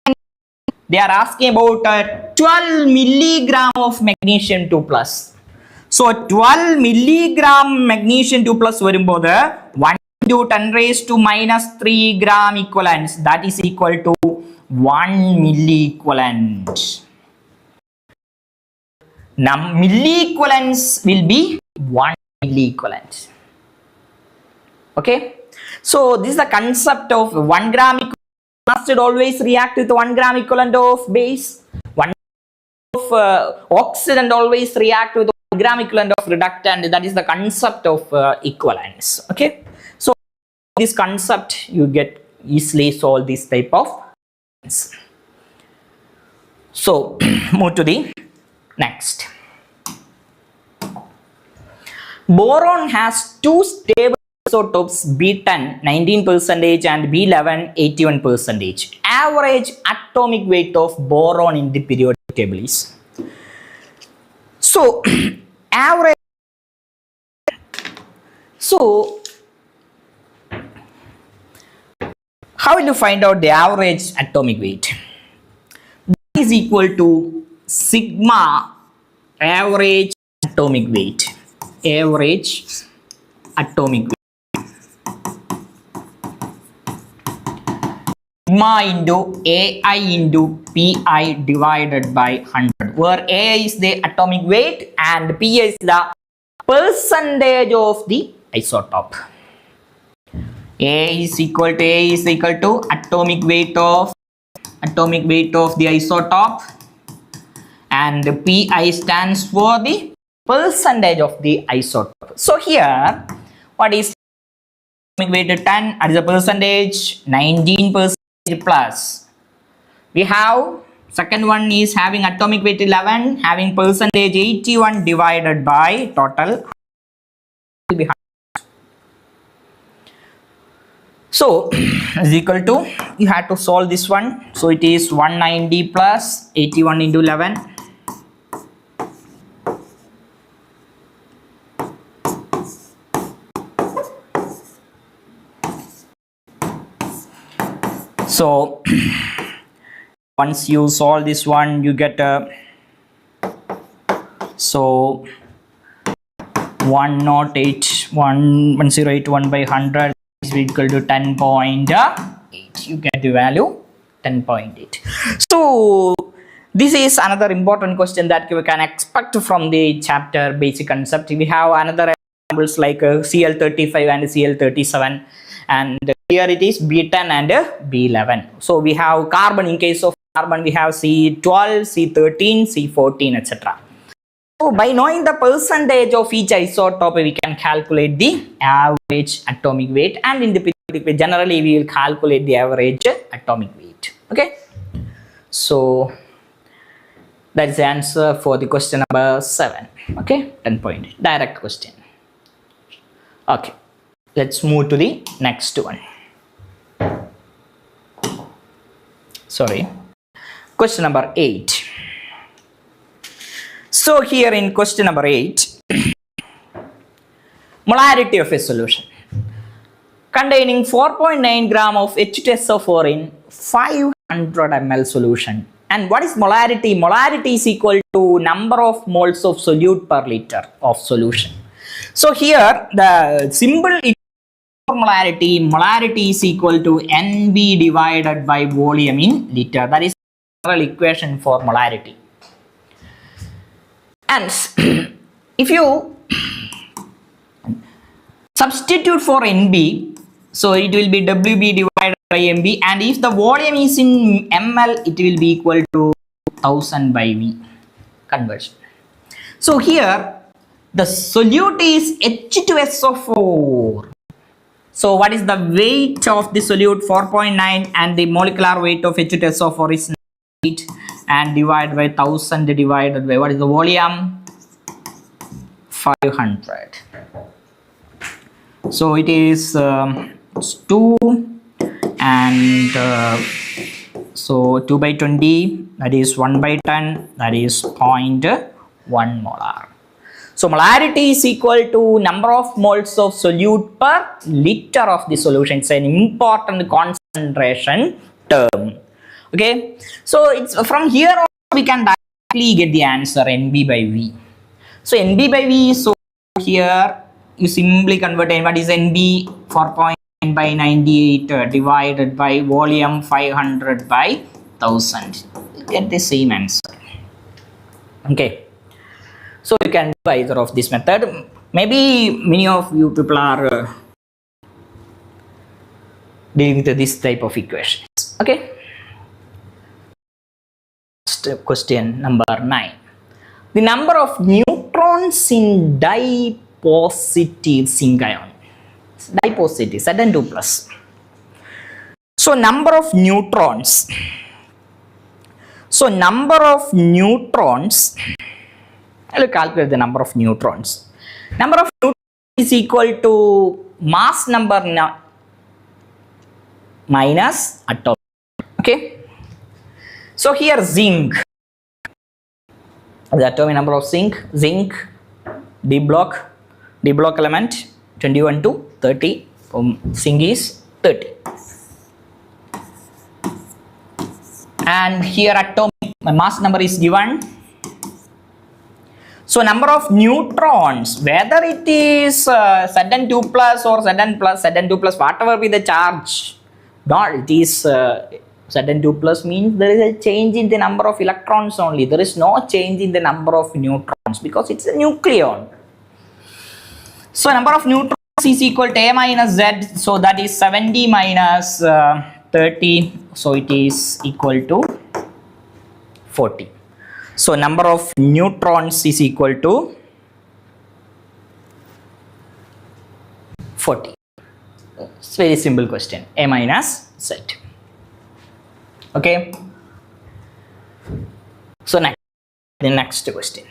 they are asking about 12 milligram of magnesium 2 plus. So 12 milligram magnesium 2 plus varumbodhu 1 into 10 raised to minus 3 gram equivalents. That is equal to 1 milliequivalent. Now milliequivalence will be 1 milliequivalent. Okay. So this is the concept of 1 gram equivalent. Must always react with 1 gram equivalent of base. 1 of oxidant always react with 1 gram equivalent of reductant. That is the concept of equivalence. Okay. So this concept you get easily solve this type of. So move to the next. Boron has two stable isotopes B10 19% and B11 81%. Average atomic weight of boron in the periodic table is. So average. So how will you find out the average atomic weight? That is equal to sigma average atomic weight. Average atomic weight. Sigma into AI into PI divided by 100, where AI is the atomic weight and PI is the percentage of the isotope. A is equal to atomic weight of the isotope, and PI stands for the percentage of the isotope. So here, what is atomic weight 10? What is the percentage? 19% plus. We have second one is having atomic weight 11, having percentage 81 divided by total. So is equal to, you have to solve this one. So it is 190 plus 81 into 11. So once you solve this one, you get So 108.1 by 100 is equal to 10.8. You get the value 10.8. So this is another important question that we can expect from the chapter basic concept. We have another examples like Cl35 and Cl37, and here it is B10 and B11. So we have carbon. In case of carbon, we have C12, C13, C14, etc. So by knowing the percentage of each isotope, we can calculate the average atomic weight, and in the periodic weight, generally we will calculate the average atomic weight. Okay, so that is the answer for the question number 7. Okay, 10 point direct question. Okay, let's move to the next one. Sorry, question number 8. So here in question number 8, molarity of a solution containing 4.9 gram of H2SO4 in 500 ml solution. And what is molarity? Molarity is equal to number of moles of solute per liter of solution. So here the symbol for molarity, molarity is equal to NB divided by volume in liter. That is the general equation for molarity. And if you substitute for NB, so it will be WB divided by MB, and if the volume is in ml, it will be equal to 1000 by V conversion. So here the solute is H2SO4. So what is the weight of the solute? 4.9, and the molecular weight of H2SO4 is 8, and divided by 1000 divided by what is the volume? 500. So it is 2, and so 2 by 20, that is 1 by 10, that is 0.1 molar. So molarity is equal to number of moles of solute per liter of the solution. It's an important concentration term. Okay, so it's from here on we can directly get the answer NB by V. So NB by V, so here you simply convert what is NB? 4.9 by 98 divided by volume 500 by 1000. You get the same answer. Okay, so you can do either of this method. Maybe many of you people are dealing with this type of equations. Okay, question number 9. The number of neutrons in dipositive zinc ion. Dipositive, Zn2 plus. So number of neutrons. So number of neutrons. I will calculate the number of neutrons. Number of neutrons is equal to mass number minus atomic. Okay. So here zinc, the atomic number of zinc, D block element 21 to 30, zinc is 30. And here atomic mass number is given. So number of neutrons, whether it is Zn2 plus or Zn2 plus, whatever be the charge, not it is Zn2 plus means there is a change in the number of electrons only. There is no change in the number of neutrons because it's a nucleon. So number of neutrons is equal to A minus Z. So that is 70 minus 30. So it is equal to 40. So number of neutrons is equal to 40. It's very simple question. A minus Z. Okay. So the next question.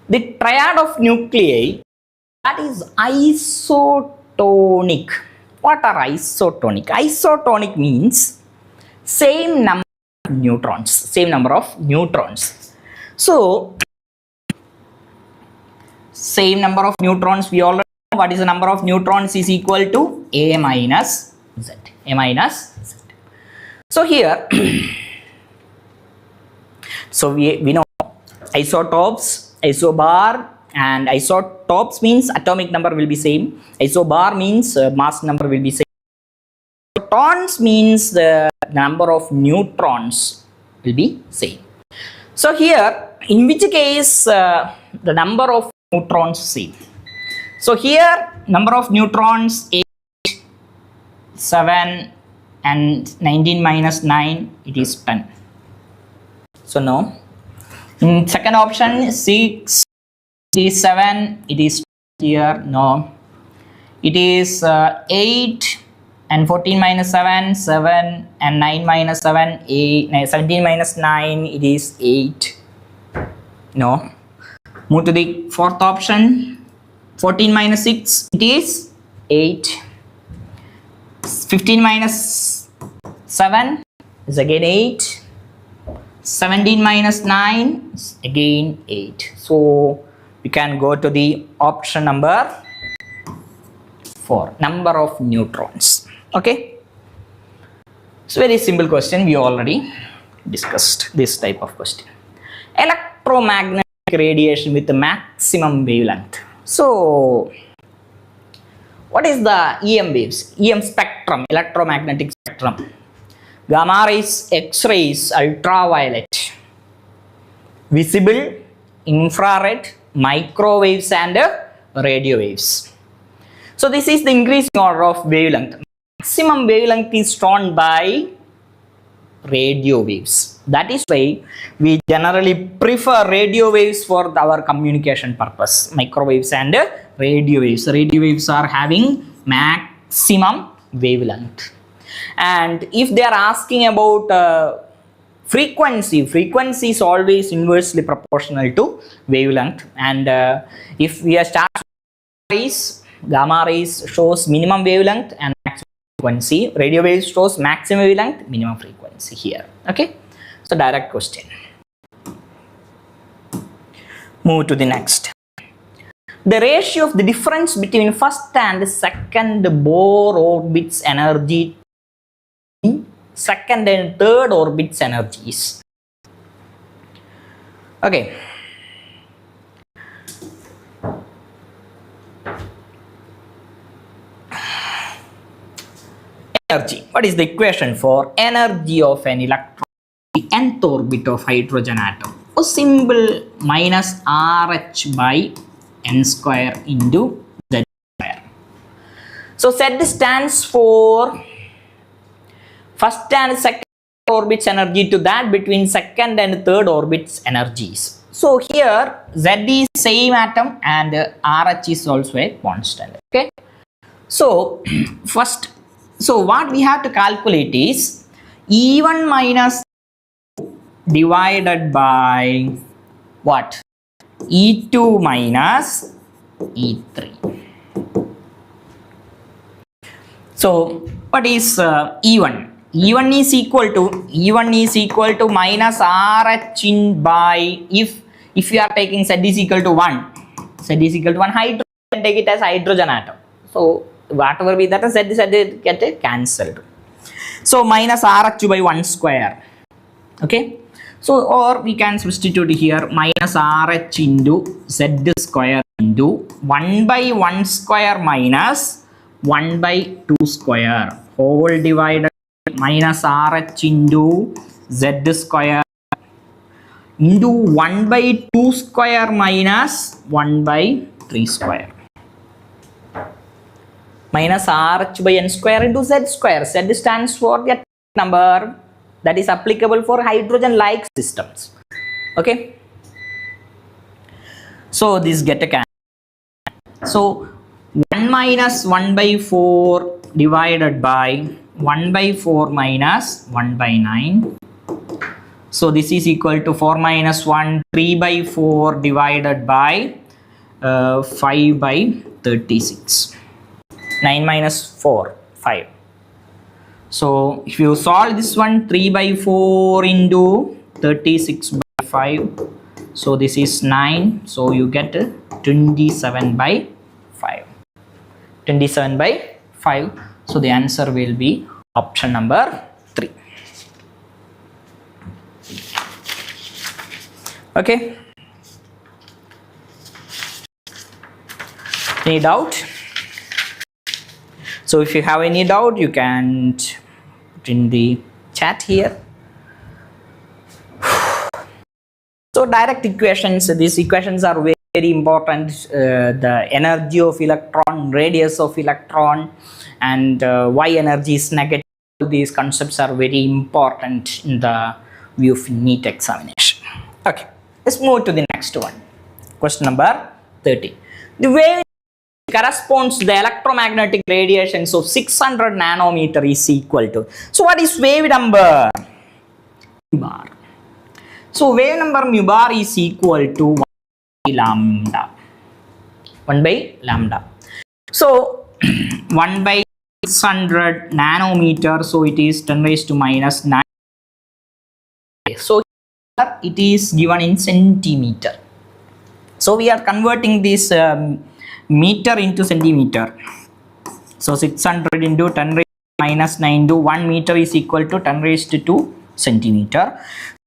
The triad of nuclei that is isotonic. What are isotonic? Isotonic means same number of neutrons. Same number of neutrons. So same number of neutrons, we already know what is the number of neutrons is equal to A minus Z. A minus Z. So here, so we know isotopes isobar and isotopes means atomic number will be same. Isobar means mass number will be same. Protons means the number of neutrons will be same. So here, in which case the number of neutrons same. So here number of neutrons 8, 7 and 19 minus 9, it is 10. So no. In second option 6, it is 7, it is here, no. It is 8 and 14 minus 7, 7 and 9 minus 7, 8, 17 minus 9, it is 8. No. Move to the fourth option. 14 minus 6, it is 8. 15 minus 7 is again 8. 17 minus 9 is again 8. So we can go to the option number 4, number of neutrons. Okay. It's a very simple question. We already discussed this type of question. Electromagnetic radiation with the maximum wavelength. So what is the EM waves? EM spectrum, electromagnetic spectrum. Gamma rays, X-rays, ultraviolet, visible, infrared, microwaves and radio waves. So this is the increasing order of wavelength. Maximum wavelength is shown by radio waves. That is why we generally prefer radio waves for our communication purpose. Microwaves and radio waves. Radio waves are having maximum wavelength. And if they are asking about frequency is always inversely proportional to wavelength. And if we are starting rays, gamma rays shows minimum wavelength and maximum frequency. Radio waves shows maximum wavelength, minimum frequency here. Okay. So direct question. Move to the next. The ratio of the difference between first and second Bohr orbits energy, second and third orbits energies. Okay. Energy. What is the equation for energy of an electron? The nth orbit of hydrogen atom. A symbol minus RH by n square into Z square. So Z stands for first and second orbits energy to that between second and third orbits energies. So here Z is same atom and RH is also a constant. Okay. So first, so what we have to calculate is E1 minus divided by what? E2 minus E3. So what is E1? E1 is equal to minus RH in by if you are taking Z is equal to 1. Z is equal to 1 hydrogen, take it as hydrogen atom. So whatever be that, Z get cancelled. So minus RH by 1 square. Okay. So or we can substitute here minus RH into Z square into 1 by 1 square minus 1 by 2 square whole divided minus RH into Z square into 1 by 2 square minus 1 by 3 square. Minus RH by n square into Z square. Z stands for the number that is applicable for hydrogen-like systems. Okay. So this get a cancel. So 1 minus 1 by 4 divided by 1 by 4 minus 1 by 9. So this is equal to 4 minus 1, 3 by 4 divided by 5 by 36. 9 minus 4, 5. So if you solve this one, 3 by 4 into 36 by 5. So this is 9. So you get 27 by 5. 27 by 5. So the answer will be option number 3. Okay. Any doubt? So if you have any doubt, you can put in the chat here. So direct equations, these equations are very important. The energy of electron, radius of electron, and why energy is negative. These concepts are very important in the view of NEET examination. Okay, let's move to the next one. Question number 30. The wave corresponds to the electromagnetic radiations of 600 nanometer is equal to. So what is wave number? Mu bar. So wave number mu bar is equal to 1 by lambda. 1 by lambda. So 1 by 600 nanometer. So it is 10 raised to minus 9. So here it is given in centimeter. So we are converting this meter into centimeter. So 600 into 10 raised to minus 9 to 1 meter is equal to 10 raised to 2 centimeter.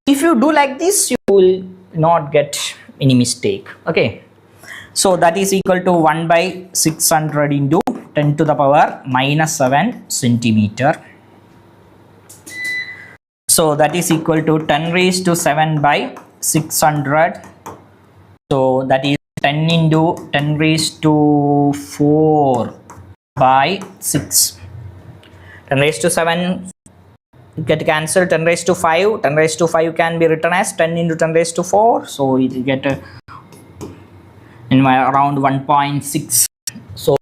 If you do like this, you will not get any mistake. Okay. So that is equal to 1 by 600 into 10 to the power minus 7 centimeter. So that is equal to 10 raised to 7 by 600. So that is 10 into 10 raised to 4 by 6. 10 raised to 7 get cancelled. 10 raised to 5. 10 raised to 5 can be written as 10 into 10 raised to 4. So it will get around 1.6. So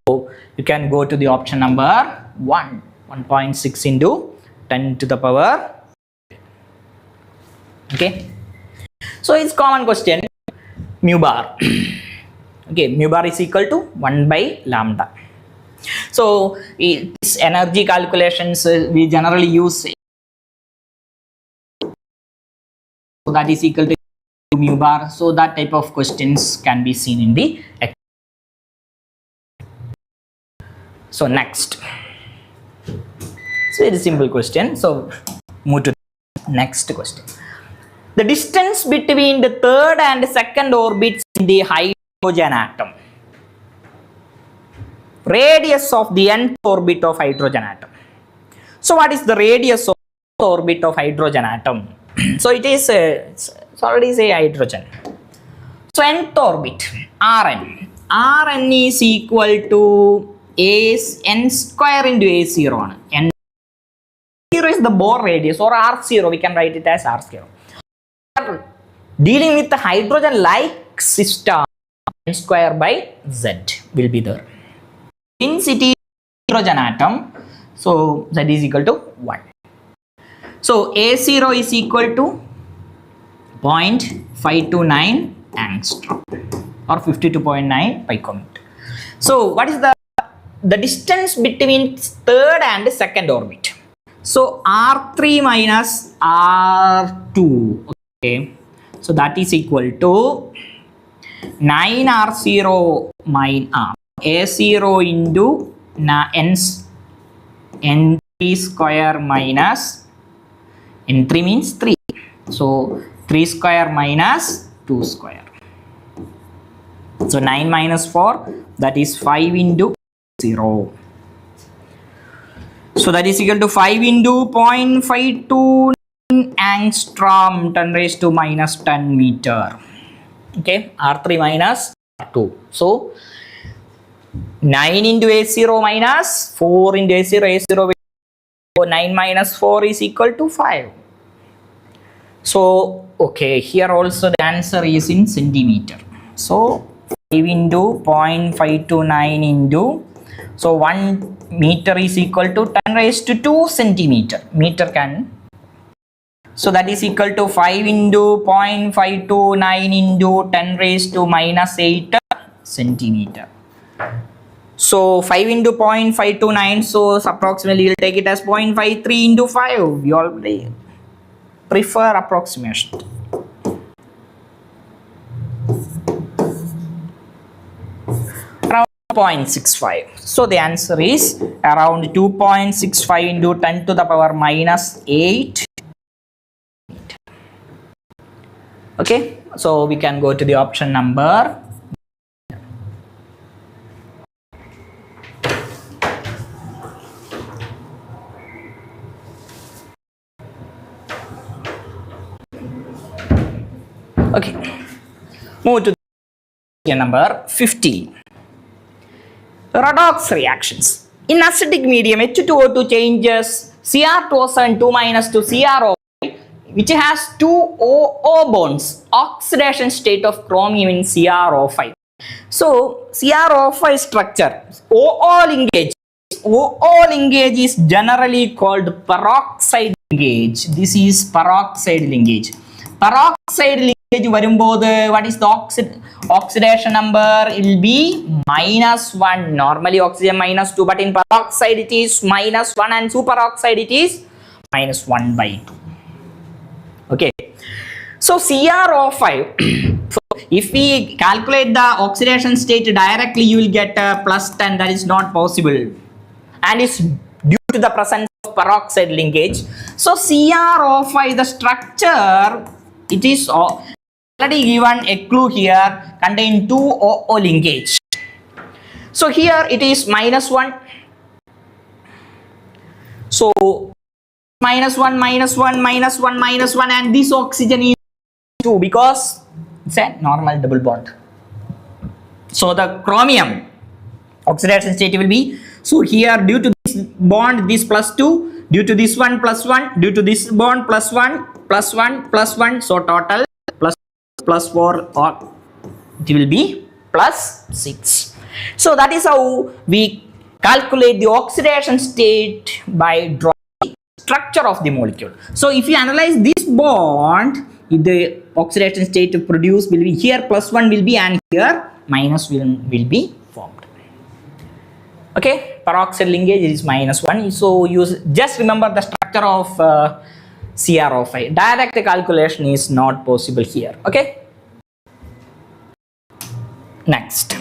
you can go to the option number 1. 1.6 into 10 to the power. Okay. So it's common question. Mu bar. Okay, mu bar is equal to 1 by lambda. So this energy calculations we generally use. So that is equal to mu bar. So that type of questions can be seen in the. So next. It's a very simple question. So move to the next question. The distance between the third and second orbits in the hydrogen atom. Radius of the nth orbit of hydrogen atom. So what is the radius of the orbit of hydrogen atom? So it is it's already say hydrogen. So nth orbit Rn. Rn is equal to n square into a0. N0 is the Bohr radius, or R0 we can write it as R0. Dealing with the hydrogen like system, n square by z will be there. Since it is hydrogen atom, so z is equal to 1. So A0 is equal to 0.529 angstrom or 52.9 picometer. So what is the distance between third and second orbit? So R3 minus R2. Okay. So that is equal to 9R0 minus A0 into n3 square minus n3 means 3. So 3 square minus 2 square. So 9 minus 4, that is 5 into 0. So that is equal to 5 into 0.52 angstrom 10 raised to minus 10 meter. Okay, R3 minus R2. So 9 into A0 minus 4 into A0, A0 so 9 minus 4 is equal to 5. So okay, here also the answer is in centimeter. So 5 into 0.529 into, so 1 meter is equal to 10 raised to 2 centimeter. Meter can. So that is equal to 5 into 0.529 into 10 raised to minus 8 centimeter. So 5 into 0.529, so approximately we'll take it as 0.53 into 5. We already prefer approximation. Around 2.65. So the answer is around 2.65 into 10 to the power minus 8. Okay, so we can go to the option number Okay, move to number 15. Redox reactions. In acidic medium, H2O2 changes Cr2O7 2 minus to CrO5, which has two OO bonds, oxidation state of chromium in CrO5. So, CrO5 structure, OO linkage is generally called peroxide linkage. This is peroxide linkage. Peroxide linkage varumbodhu, what is the oxidation number? It will be -1. Normally oxygen -2, but in peroxide it is -1, and superoxide it is -1/2. Okay, so CrO5. So if we calculate the oxidation state directly, you will get +10. That is not possible, and it's due to the presence of peroxide linkage. So CrO5, the structure, it is already given a clue here, contain two OO linkage. So here it is -1. So -1, -1, -1, -1, and this oxygen is 2 because it's a normal double bond. So the chromium oxidation state will be, so here due to this bond, this +2, due to this one +1, due to this bond +1, +1, +1, so total +4, or it will be +6. So that is how we calculate the oxidation state by drawing the structure of the molecule. So if you analyze this bond, the oxidation state produced will be here +1 will be, and here -1 will be formed. Okay, peroxide linkage is -1. So you just remember the structure of CrO5. Direct calculation is not possible here. Okay, next.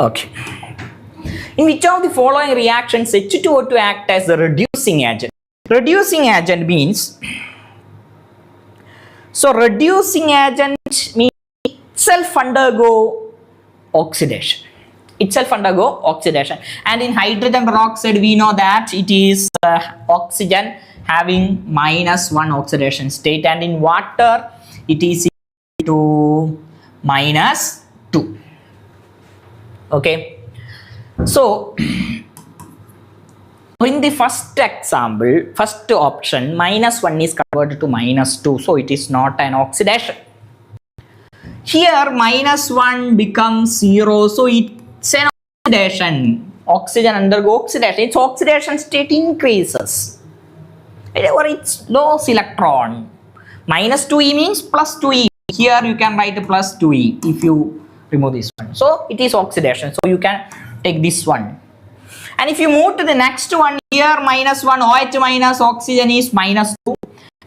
Okay, in which of the following reactions H2O2 act as a reducing agent? Reducing agent means, so reducing agent means itself undergo oxidation. And in hydrogen peroxide we know that it is oxygen having -1 oxidation state, and in water it is equal to -2. Okay, so in the first example, first option, -1 is converted to -2, so it is not an oxidation. Here -1 becomes 0, so it's an oxidation. Oxygen undergo oxidation. Its oxidation state increases, or it's loss electron. -2e means +2e. Here you can write +2e if you remove this one. So it is oxidation. So you can take this one. And if you move to the next one, here -1, OH minus oxygen is -2,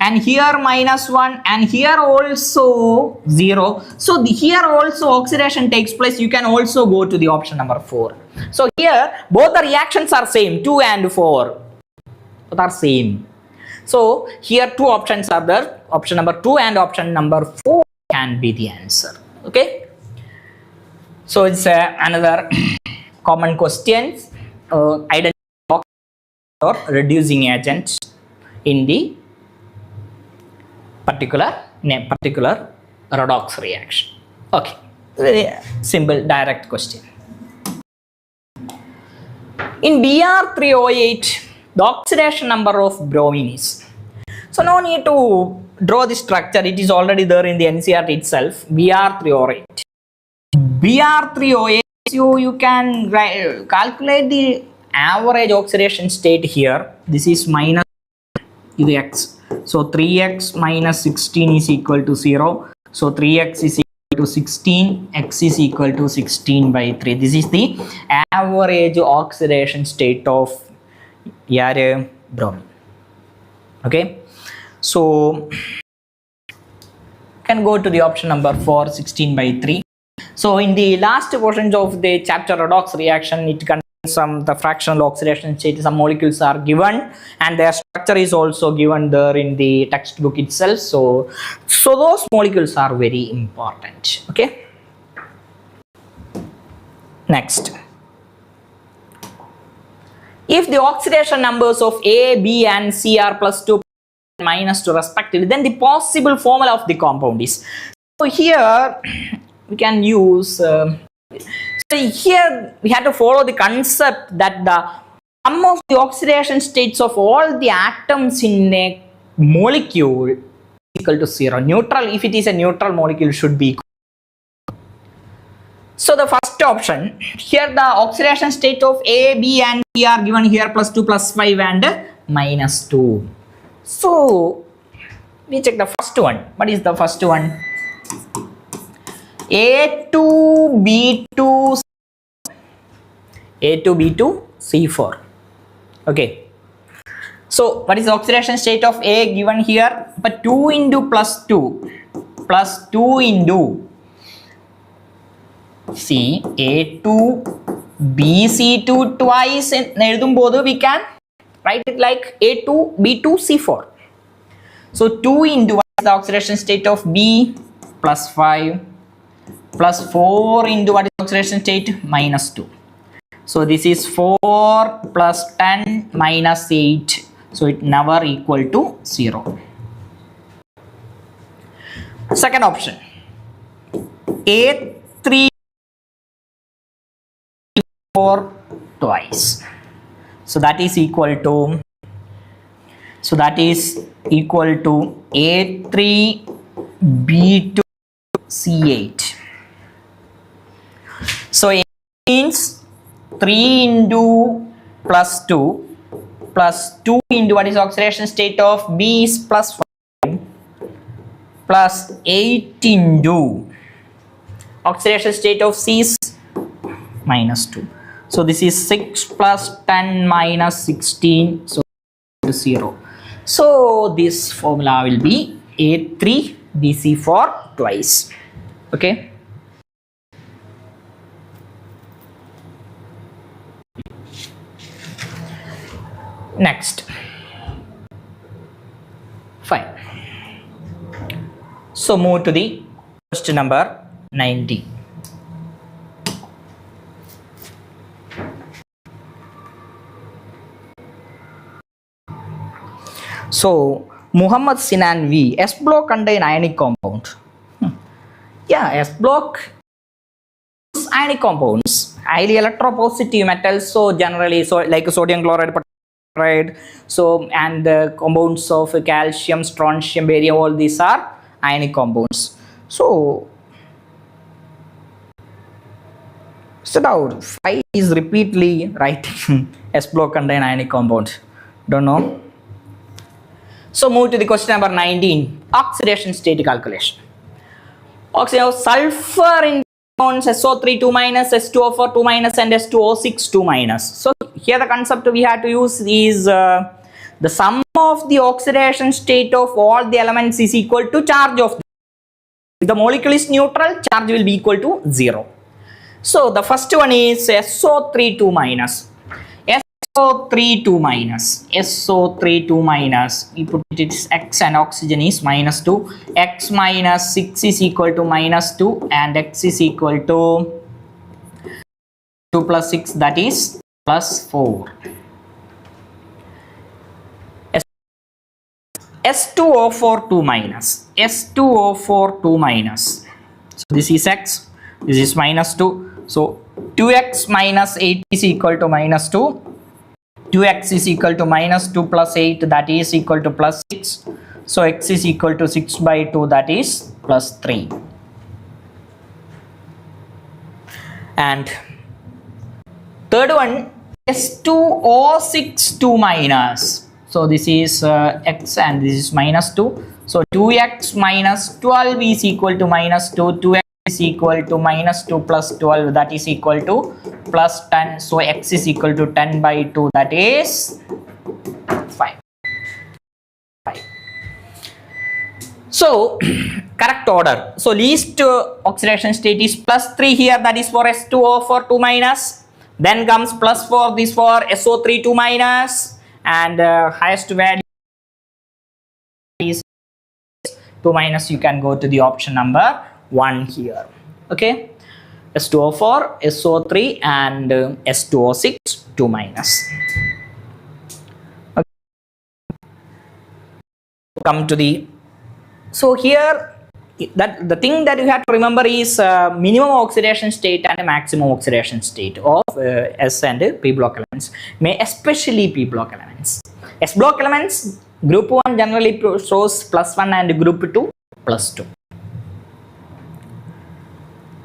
and here -1, and here also 0. So here also oxidation takes place. You can also go to the option number 4. So here both the reactions are same, 2 and 4. Both are same. So here two options are there. Option number 2 and option number 4 can be the answer. Okay. So it's another common question. Identify or reducing agent in the particular redox reaction. Okay, very simple direct question. In Br3O8, the oxidation number of bromine is, so no need to draw the structure, it is already there in the NCERT itself. Br3O8, you can calculate the average oxidation state here. This is minus the x, so 3x minus 16 is equal to 0. So 3x is equal to 16, x is equal to 16/3. This is the average oxidation state of bromine. Okay, so can go to the option number 4, 16/3. So in the last portions of the chapter redox reaction, it contains the fractional oxidation state. Some molecules are given and their structure is also given there in the textbook itself. So those molecules are very important. Okay. Next, if the oxidation numbers of A, B and C are +2, minus 2 respectively, then the possible formula of the compound is. So here we can use, so here we have to follow the concept that the sum of the oxidation states of all the atoms in a molecule is equal to 0. Neutral, if it is a neutral molecule, should be equal. So the first option, here the oxidation state of A, B and C are given here, plus 2, plus 5 and minus 2. So we check the first one. What is the first one? A2, B2, A2, B2, C4. Okay. So what is the oxidation state of A given here? But 2 into plus 2 plus 2 into C, A2, BC2 twice in we can write it like A2, B2, C4. So 2 into what is the oxidation state of B? Plus 5 plus 4 into what is the oxidation state? Minus 2. So this is 4 plus 10 minus 8. So it never equal to 0. Second option, A3, 4 twice. So that is equal to, A3, B2, C8. So it means 3 into plus 2 plus 2 into what is oxidation state of B is plus 5 plus 8 into oxidation state of C is minus 2. So this is 6 plus 10 minus 16, so 0. So this formula will be A3 BC4 twice. Okay. Next, fine. So move to the question number 19. So Muhammad Sinan V, S block contain ionic compound. Yeah, S block ionic compounds, highly electropositive metals. So generally, so like sodium chloride, potassium, so and the compounds of calcium, strontium, barium, all these are ionic compounds. So out 5 is repeatedly writing S block contain ionic compound. Don't know. So move to the question number 19, oxidation state calculation. Oxidation of sulfur in compounds SO3 2 minus, S2O4 2 minus and S2O6 2 minus. So here the concept we have to use is the sum of the oxidation state of all the elements is equal to charge of the, if the molecule is neutral, charge will be equal to 0. So the first one is SO3 2 minus. SO3 2 minus, SO3 2 minus, we put it is X and oxygen is minus 2, X minus 6 is equal to minus 2 and X is equal to 2 plus 6, that is plus 4. S2O4 2 minus, S2O4 2 minus, so this is X, this is minus 2, so 2X minus 8 is equal to minus 2. 2x is equal to minus 2 plus 8, that is equal to plus 6. So x is equal to 6 by 2, that is plus 3. And third one, S2O6 2 minus. So this is x and this is minus 2. So 2x minus 12 is equal to minus 2. 2x is equal to minus 2 plus 12, that is equal to plus 10. So x is equal to 10 by 2, that is 5. So correct order. So least oxidation state is plus 3 here, that is for S2O4 2 minus. Then comes plus 4, this for SO3 2 minus, and highest value is 2 minus. You can go to the option number 1 here. Okay, S2O4, SO3 and S2O6 2 minus. Okay. come to the, so here that the thing that you have to remember is minimum oxidation state and maximum oxidation state of S and P block elements, especially P block elements. S block elements, group 1 generally shows +1 and group 2 +2.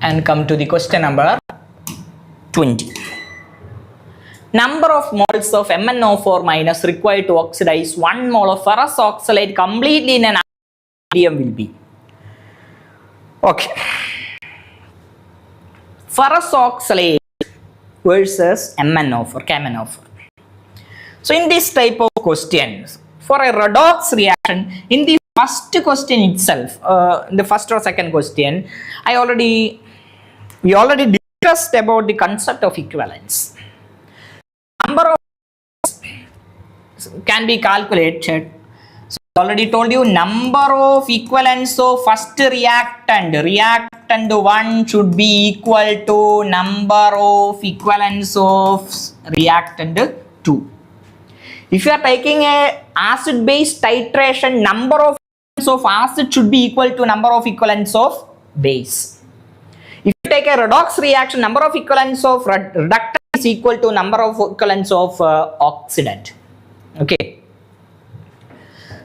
And come to the question number 20. Number of moles of MnO4 minus required to oxidize 1 mole of ferrous oxalate completely in an medium will be. Okay. Ferrous oxalate versus MnO4, KNO4. So in this type of questions, for a redox reaction, in the first question itself, the first or second question, we already discussed about the concept of equivalence. Number of can be calculated. So I already told you number of equivalents of first reactant 1 should be equal to number of equivalents of reactant 2. If you are taking a acid base titration, number of equivalents of acid should be equal to number of equivalents of base. If you take a redox reaction, number of equivalents of reductant is equal to number of equivalents of oxidant. Okay.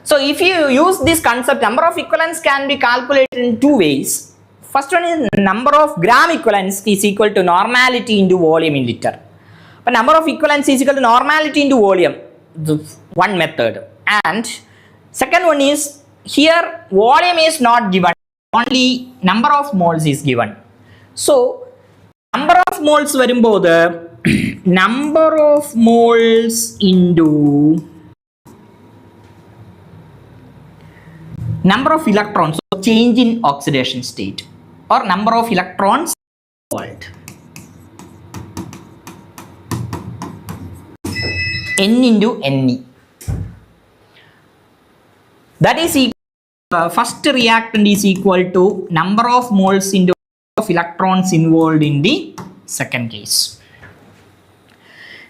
So if you use this concept, number of equivalents can be calculated in two ways. First one is number of gram equivalents is equal to normality into volume in liter. But number of equivalents is equal to normality into volume, the one method. And second one is here volume is not given, only number of moles is given. So number of moles varumbodhu number of moles into number of electrons, so change in oxidation state, or number of electrons involved. N into Ne. That is equal, first reactant is equal to number of moles into of electrons involved in the second case.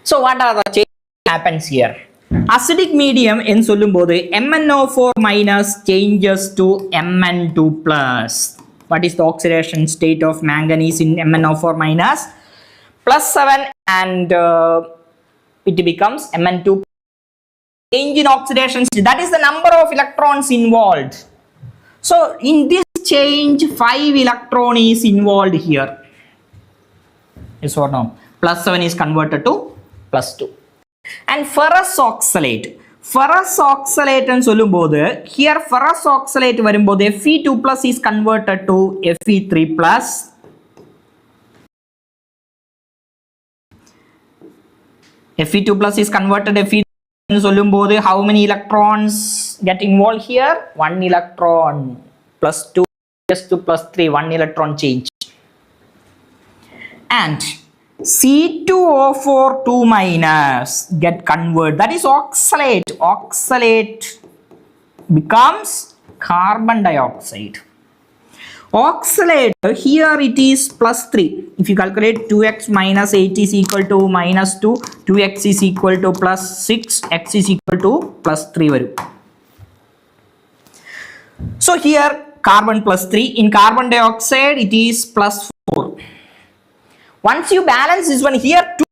So what are the changes happens here? Acidic medium in sollumbodhu MnO4 minus changes to Mn2 plus. What is the oxidation state of manganese in MnO4 minus? +7 and it becomes Mn2. Change in oxidation state, that is the number of electrons involved. So in this change 5 electron is involved here. Yes or no? +7 is converted to +2. And ferrous oxalate and sollumbodhu here ferrous oxalate varumbodhu Fe2 plus is converted to Fe3 plus. Fe2 plus is converted to Fe3 sollumbodhu how many electrons get involved here? 1 electron +2 just to +3, 1 electron change. And C2O4 2 minus get converted, that is oxalate. Oxalate becomes carbon dioxide. Oxalate here it is +3. If you calculate 2x minus 8 is equal to -2, 2x is equal to +6, x is equal to +3 varu. So here carbon +3, in carbon dioxide it is +4. Once you balance this one, here 2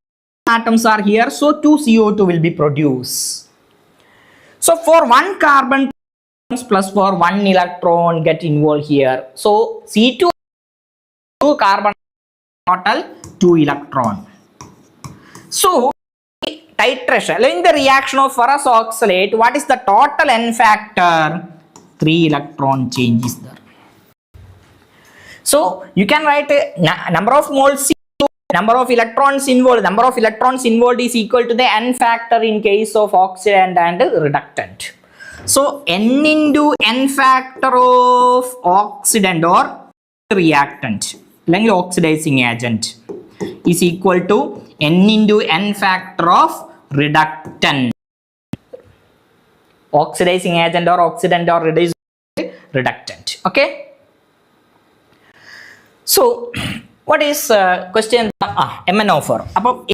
atoms are here, so 2 CO2 will be produced. So for 1 carbon plus for 1 electron get involved here. So C2 2 carbon total 2 electron. So titration in the reaction of ferrous oxalate, what is the total N factor? 3 electron change is there. So you can write a number of moles, number of electrons involved. Number of electrons involved is equal to the N factor in case of oxidant and reductant. So N into N factor of oxidant or reactant, like oxidizing agent, is equal to N into N factor of reductant. Oxidizing agent or oxidant or reductant. Okay. So what is question MnO4? About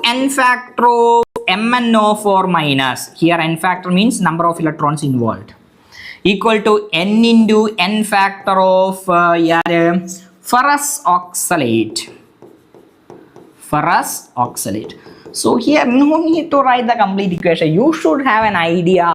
N factor of MnO4 minus. Here N factor means number of electrons involved. equal to n into n factor of ferrous oxalate. Ferrous oxalate. So here no need to write the complete equation. You should have an idea